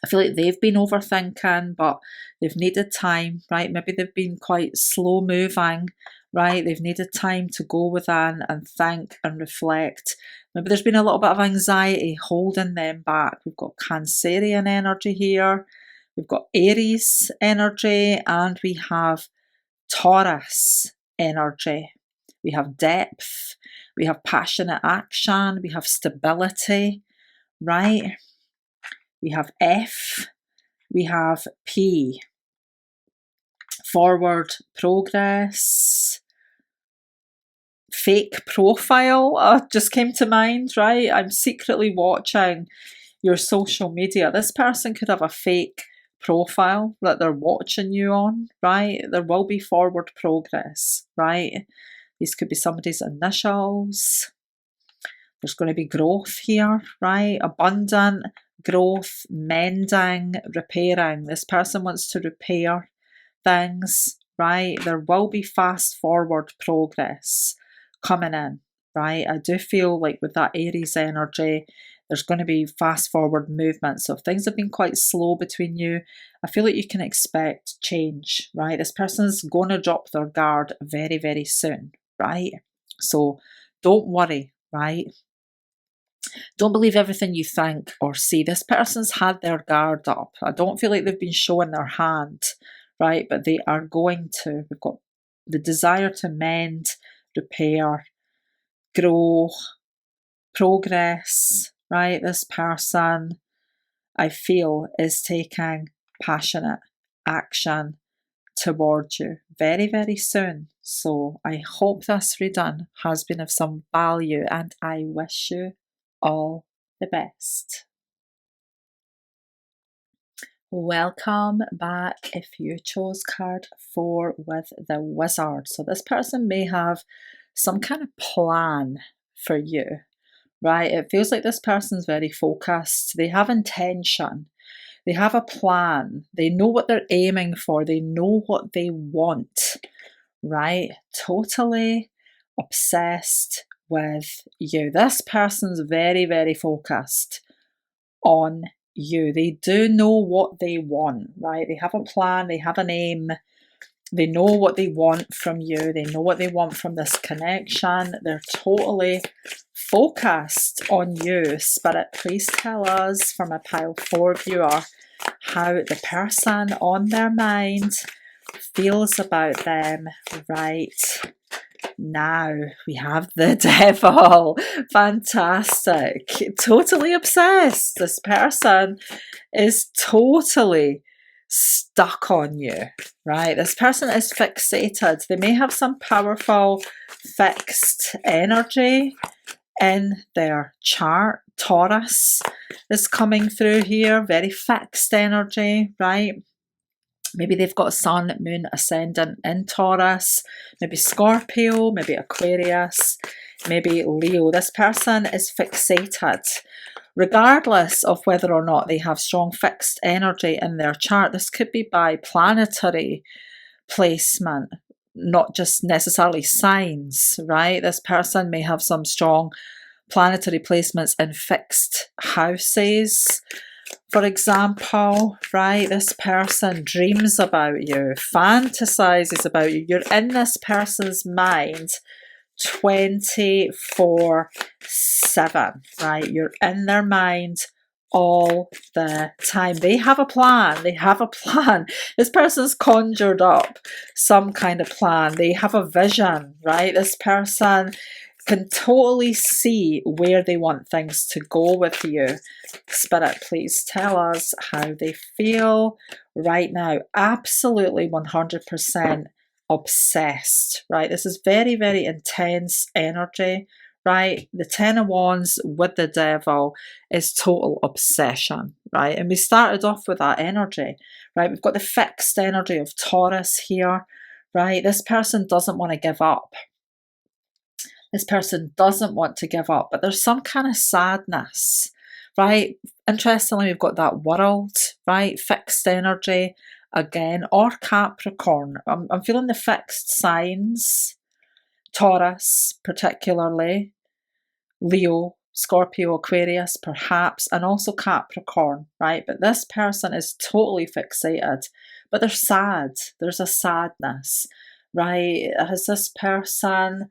I feel like they've been overthinking, but they've needed time, right? Maybe they've been quite slow moving, right? They've needed time to go within and think and reflect. Maybe there's been a little bit of anxiety holding them back. We've got Cancerian energy here, we've got Aries energy, and we have Taurus energy. We have depth, we have passionate action, we have stability, right? We have F, we have P, forward progress, fake profile just came to mind, right? I'm secretly watching your social media. This person could have a fake profile that they're watching you on, right? There will be forward progress, right? These could be somebody's initials. There's going to be growth here, right? Abundant growth, mending, repairing. This person wants to repair things, right? There will be fast forward progress coming in, right? I do feel like with that Aries energy, there's going to be fast forward movement. So if things have been quite slow between you, I feel like you can expect change, right? This person's going to drop their guard very, very soon, right? So don't worry, right? Don't believe everything you think or see. This person's had their guard up. I don't feel like they've been showing their hand, right? But they are going to. We've got the desire to mend, repair, grow, progress, right? This person, I feel, is taking passionate action towards you very, very soon. So I hope this reading has been of some value, and I wish you all the best. Welcome back if you chose card 4 with the Wizard. So this person may have some kind of plan for you, right? It feels like this person's very focused. They have intention. They have a plan. They know what they're aiming for. They know what they want, right? Totally obsessed with you. This person's very, very focused on you. They do know what they want, right? They have a plan, they have an aim, they know what they want from you, they know what they want from this connection. They're totally focused on you. Spirit, please tell us from a pile 4 viewer how the person on their mind feels about them right now. We have the Devil. Fantastic. Totally obsessed. This person is totally stuck on you, right? This person is fixated. They may have some powerful fixed energy in their chart. Taurus is coming through here, very fixed energy, right? Maybe they've got Sun, Moon, Ascendant in Taurus, maybe Scorpio, maybe Aquarius, maybe Leo. This person is fixated. Regardless of whether or not they have strong fixed energy in their chart, this could be by planetary placement, not just necessarily signs, right? This person may have some strong planetary placements in fixed houses. For example, right, this person dreams about you, fantasizes about you. You're in this person's mind 24/7, right? You're in their mind all the time. They have a plan. They have a plan. This person's conjured up some kind of plan. They have a vision, right? This person can totally see where they want things to go with you. Spirit, please tell us how they feel right now. Absolutely 100% obsessed, right? This is very, very intense energy right? The Ten of Wands with the Devil is total obsession, right? And we started off with that energy, right? We've got the fixed energy of Taurus here, right? This person doesn't want to give up. This person doesn't want to give up, but there's some kind of sadness, right? Interestingly, we've got that World, right? Fixed energy again, or Capricorn. I'm feeling the fixed signs, Taurus particularly, Leo, Scorpio, Aquarius perhaps, and also Capricorn, right? But this person is totally fixated, but they're sad. There's a sadness, right? Has this person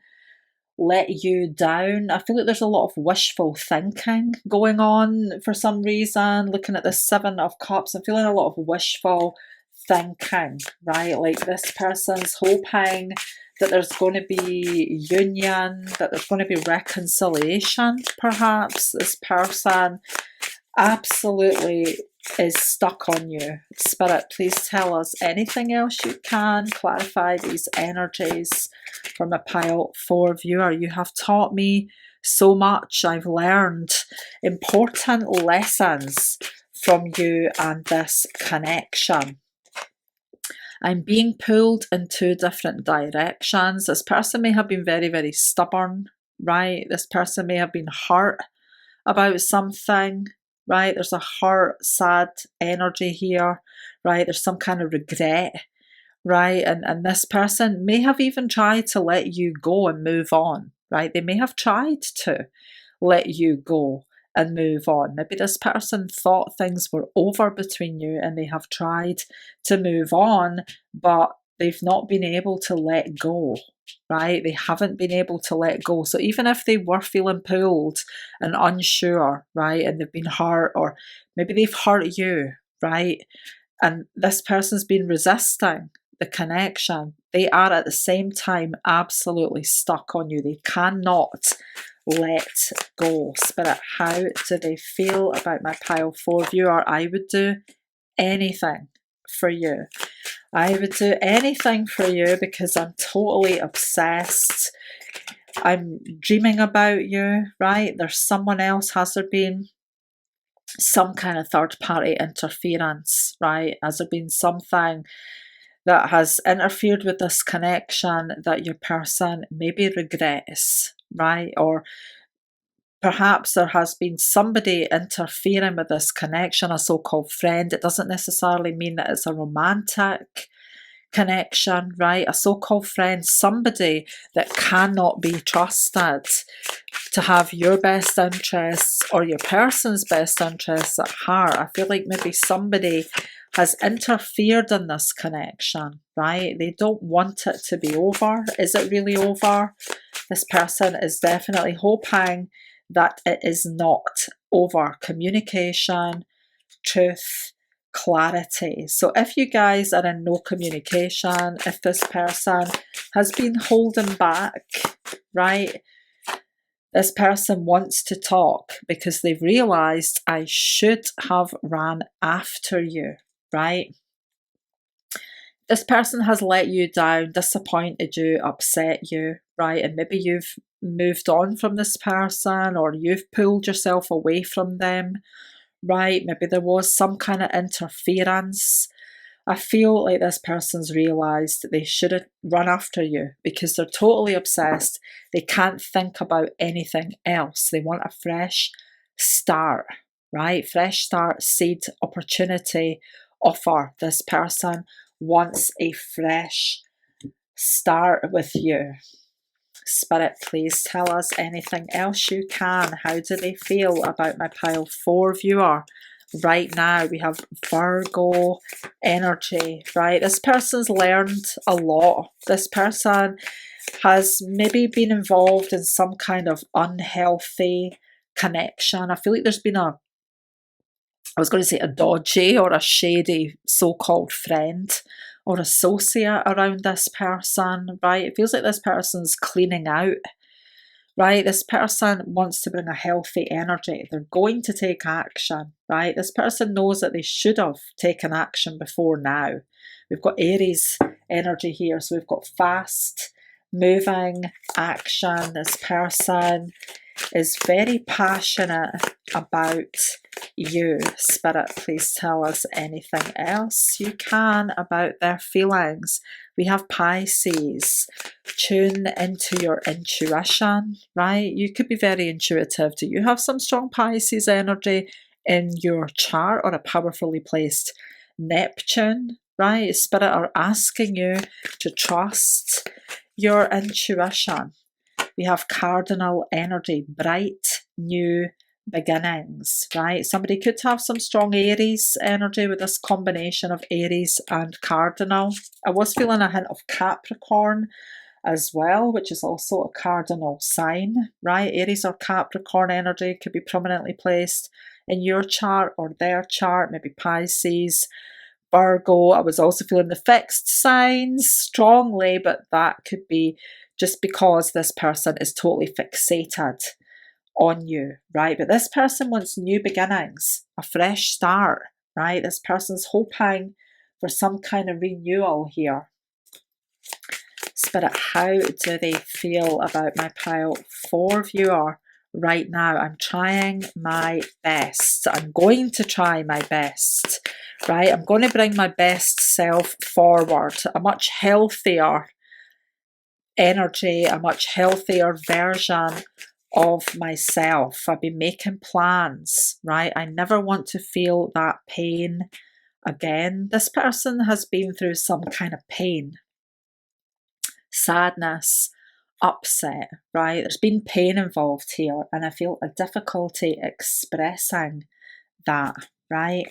let you down? I feel like there's a lot of wishful thinking going on for some reason. Looking at the Seven of Cups, I'm feeling a lot of wishful thinking, right? Like this person's hoping that there's going to be union, that there's going to be reconciliation, perhaps. This person absolutely is stuck on you. Spirit, please tell us anything else you can. Clarify these energies from a pile 4 viewer. You have taught me so much. I've learned important lessons from you and this connection. I'm being pulled in 2 different directions. This person may have been very, very stubborn, right? This person may have been hurt about something, right? There's a hurt, sad energy here, right? There's some kind of regret, right? And this person may have even tried to let you go and move on, right? They may have tried to let you go and move on. Maybe this person thought things were over between you and they have tried to move on, but they've not been able to let go, right? They haven't been able to let go. So even if they were feeling pulled and unsure, right, and they've been hurt, or maybe they've hurt you, right, and this person's been resisting the connection, they are at the same time absolutely stuck on you. They cannot let go. Spirit, how do they feel about my pile 4 viewer? I would do anything for you. I would do anything for you because I'm totally obsessed. I'm dreaming about you, right? There's someone else. Has there been some kind of third party interference, right? Has there been something that has interfered with this connection that your person maybe regrets, right? Or perhaps there has been somebody interfering with this connection, a so-called friend. It doesn't necessarily mean that it's a romantic connection, right? A so-called friend, somebody that cannot be trusted to have your best interests or your person's best interests at heart. I feel like maybe somebody has interfered in this connection, right? They don't want it to be over. Is it really over? This person is definitely hoping that it is not over. Communication, truth, clarity. So if you guys are in no communication, if this person has been holding back, right? This person wants to talk because they've realized I should have ran after you, right? This person has let you down, disappointed you, upset you, right? And maybe you've moved on from this person or you've pulled yourself away from them, right? Maybe there was some kind of interference. I feel like this person's realised that they shouldn't run after you because they're totally obsessed. They can't think about anything else. They want a fresh start, right? Fresh start, seed, opportunity, offer. This person wants a fresh start with you. Spirit, please tell us anything else you can. How do they feel about my pile 4 viewer? Right now we have Virgo energy, right? This person's learned a lot. This person has maybe been involved in some kind of unhealthy connection. I feel like there's been a dodgy or a shady so-called friend or associate around this person, right? It feels like this person's cleaning out, right? This person wants to bring a healthy energy. They're going to take action, right? This person knows that they should have taken action before now. We've got Aries energy here, so we've got fast moving, action. This person is very passionate about you. Spirit, please tell us anything else you can about their feelings. We have Pisces. Tune into your intuition, right? You could be very intuitive. Do you have some strong Pisces energy in your chart, or a powerfully placed Neptune, right? Spirit are asking you to trust your intuition. We have cardinal energy, bright new beginnings, right? Somebody could have some strong Aries energy with this combination of Aries and cardinal. I was feeling a hint of Capricorn as well, which is also a cardinal sign, right? Aries or Capricorn energy could be prominently placed in your chart or their chart, maybe Pisces, Virgo. I was also feeling the fixed signs strongly, but that could be just because this person is totally fixated on you, right? But this person wants new beginnings, a fresh start, right? This person's hoping for some kind of renewal here. Spirit, how do they feel about my pile 4 viewer right now? I'm trying my best. I'm going to try my best, right? I'm going to bring my best self forward, a much healthier energy, a much healthier version of myself. I've been making plans, right? I never want to feel that pain again. This person has been through some kind of pain, sadness, upset, right? There's been pain involved here, and I feel a difficulty expressing that, right?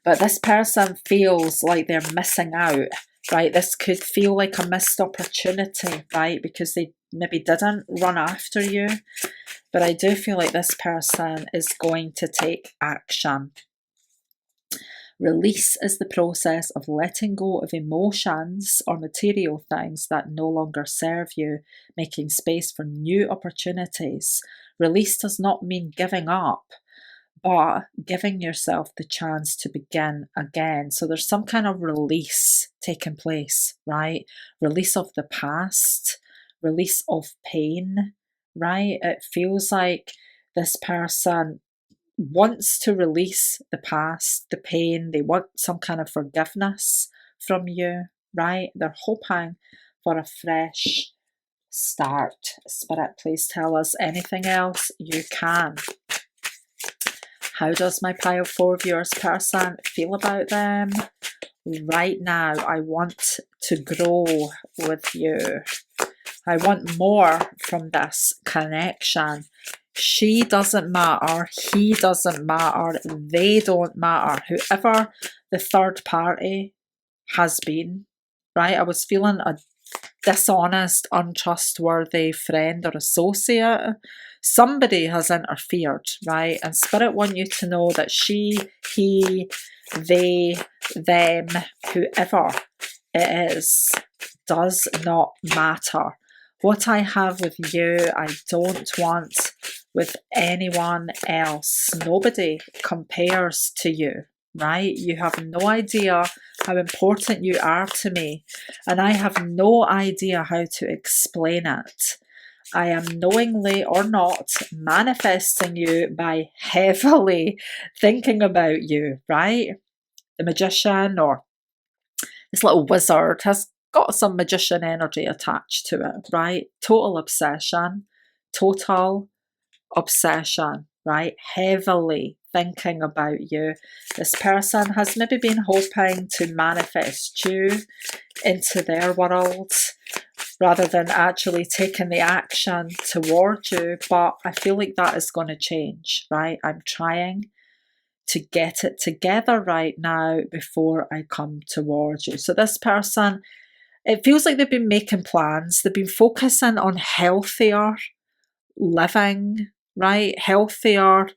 But this person feels like they're missing out, right? This could feel like a missed opportunity, right? Because they maybe didn't run after you. But I do feel like this person is going to take action. Release is the process of letting go of emotions or material things that no longer serve you, making space for new opportunities. Release does not mean giving up, but giving yourself the chance to begin again. So there's some kind of release taking place, right? Release of the past, release of pain, right? It feels like this person wants to release the past, the pain. They want some kind of forgiveness from you, right? They're hoping for a fresh start. Spirit, please tell us anything else you can. How does my pile 4 viewers person feel about them right now? I want to grow with you. I want more from this connection. She doesn't matter, he doesn't matter, they don't matter. Whoever the third party has been, right? I was feeling a dishonest, untrustworthy friend or associate. Somebody has interfered, right? And Spirit want you to know that she, he, they, them, whoever it is, does not matter. What I have with you, I don't want with anyone else. Nobody compares to you, right? You have no idea how important you are to me, and I have no idea how to explain it. I am knowingly or not manifesting you by heavily thinking about you, right? The magician or this little wizard has got some magician energy attached to it, right? Total obsession, right? Heavily thinking about you. This person has maybe been hoping to manifest you into their world rather than actually taking the action towards you. But I feel like that is going to change, right? I'm trying to get it together right now before I come towards you. So this person, it feels like they've been making plans. They've been focusing on healthier living, right? Healthier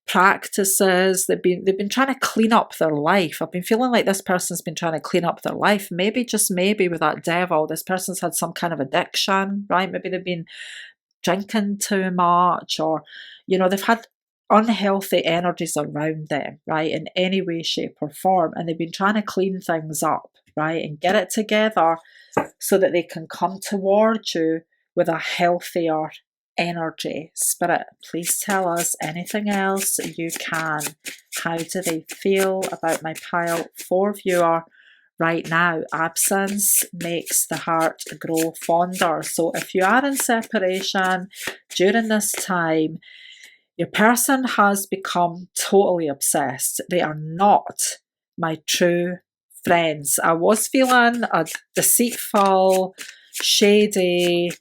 practices. They've been trying to clean up their life. I've been feeling like this person's been trying to clean up their life. Maybe, just maybe, with that devil, this person's had some kind of addiction, right? Maybe they've been drinking too much, or they've had unhealthy energies around them, right, in any way, shape or form, and they've been trying to clean things up, right? And get it together so that they can come towards you with a healthier energy. Spirit, please tell us anything else you can. How do they feel about my pile 4 viewer right now? Absence makes the heart grow fonder. So if you are in separation during this time, your person has become totally obsessed. They are not my true friends. I was feeling a deceitful, shady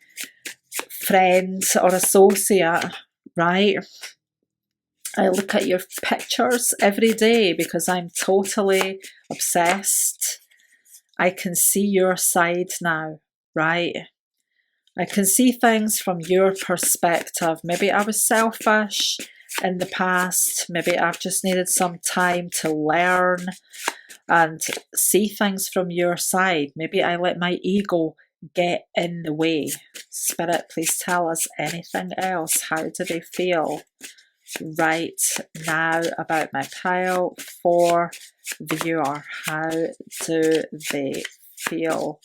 friend or associate, right? I look at your pictures every day because I'm totally obsessed. I can see your side now, right? I can see things from your perspective. Maybe I was selfish in the past. Maybe I've just needed some time to learn and see things from your side. Maybe I let my ego get in the way. Spirit, please tell us anything else. How do they feel right now about my pile 4 viewer? How do they feel?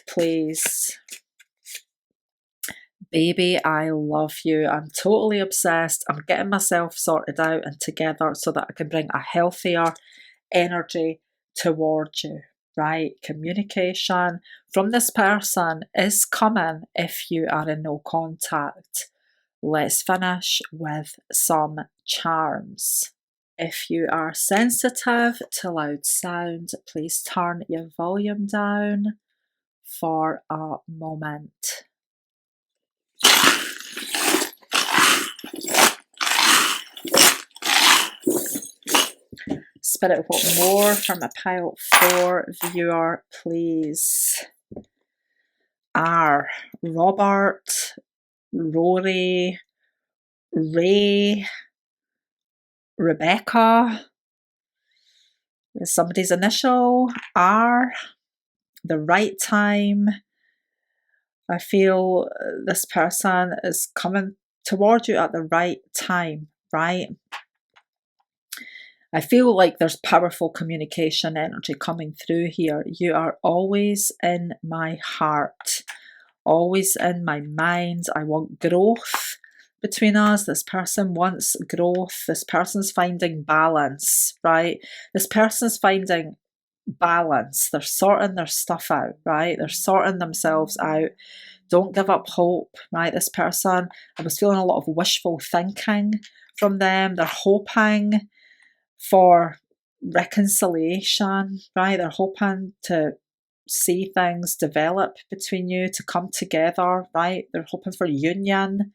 Please. Baby, I love you. I'm totally obsessed. I'm getting myself sorted out and together so that I can bring a healthier energy towards you, right? Communication from this person is coming if you are in no contact. Let's finish with some charms. If you are sensitive to loud sound, please turn your volume down for a moment. Spirit, what more from a pile 4 viewer, please? R. Robert, Rory, Ray, Rebecca, somebody's initial, R. The right time. I feel this person is coming towards you at the right time, right? I feel like there's powerful communication energy coming through here. You are always in my heart, always in my mind. I want growth between us. This person wants growth. This person's finding balance, right? This person's finding balance. They're sorting their stuff out, right? They're sorting themselves out. Don't give up hope, right? This person, I was feeling a lot of wishful thinking from them. They're hoping for reconciliation, right? They're hoping to see things develop between you, to come together, right? They're hoping for union.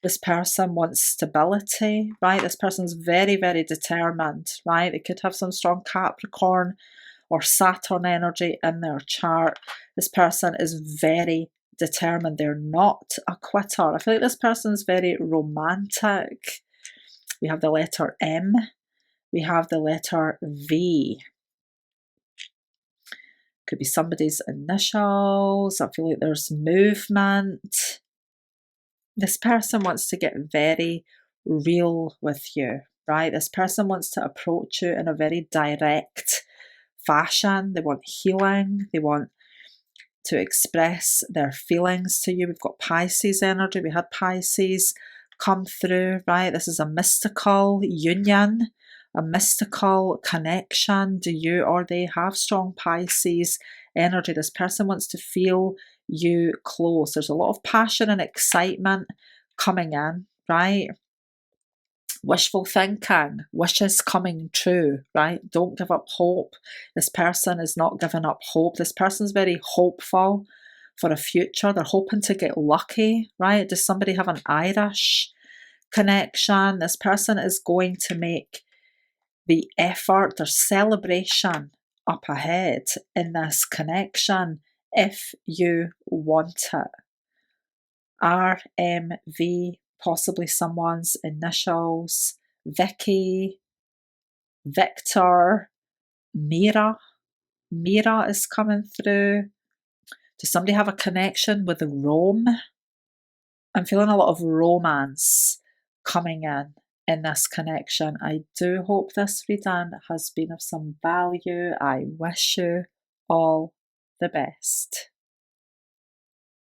This person wants stability, right? This person's very, very determined, right? They could have some strong Capricorn or Saturn energy in their chart. This person is very determined. They're not a quitter. I feel like this person's very romantic. We have the letter M. We have the letter V. Could be somebody's initials. I feel like there's movement. This person wants to get very real with you, right? This person wants to approach you in a very direct fashion. They want healing. They want to express their feelings to you. We've got Pisces energy. We had Pisces come through, right? This is a mystical union, a mystical connection. Do you or they have strong Pisces energy? This person wants to feel you close. There's a lot of passion and excitement coming in, right? Wishful thinking, wishes coming true, right? Don't give up hope. This person is not giving up hope. This person's very hopeful for a future. They're hoping to get lucky, right? Does somebody have an Irish connection? This person is going to make the effort. There's celebration up ahead in this connection if you want it. RMV, possibly someone's initials. Vicky, Victor, Mira. Mira is coming through. Does somebody have a connection with Rome? I'm feeling a lot of romance coming in this connection. I do hope this reading has been of some value. I wish you All the best.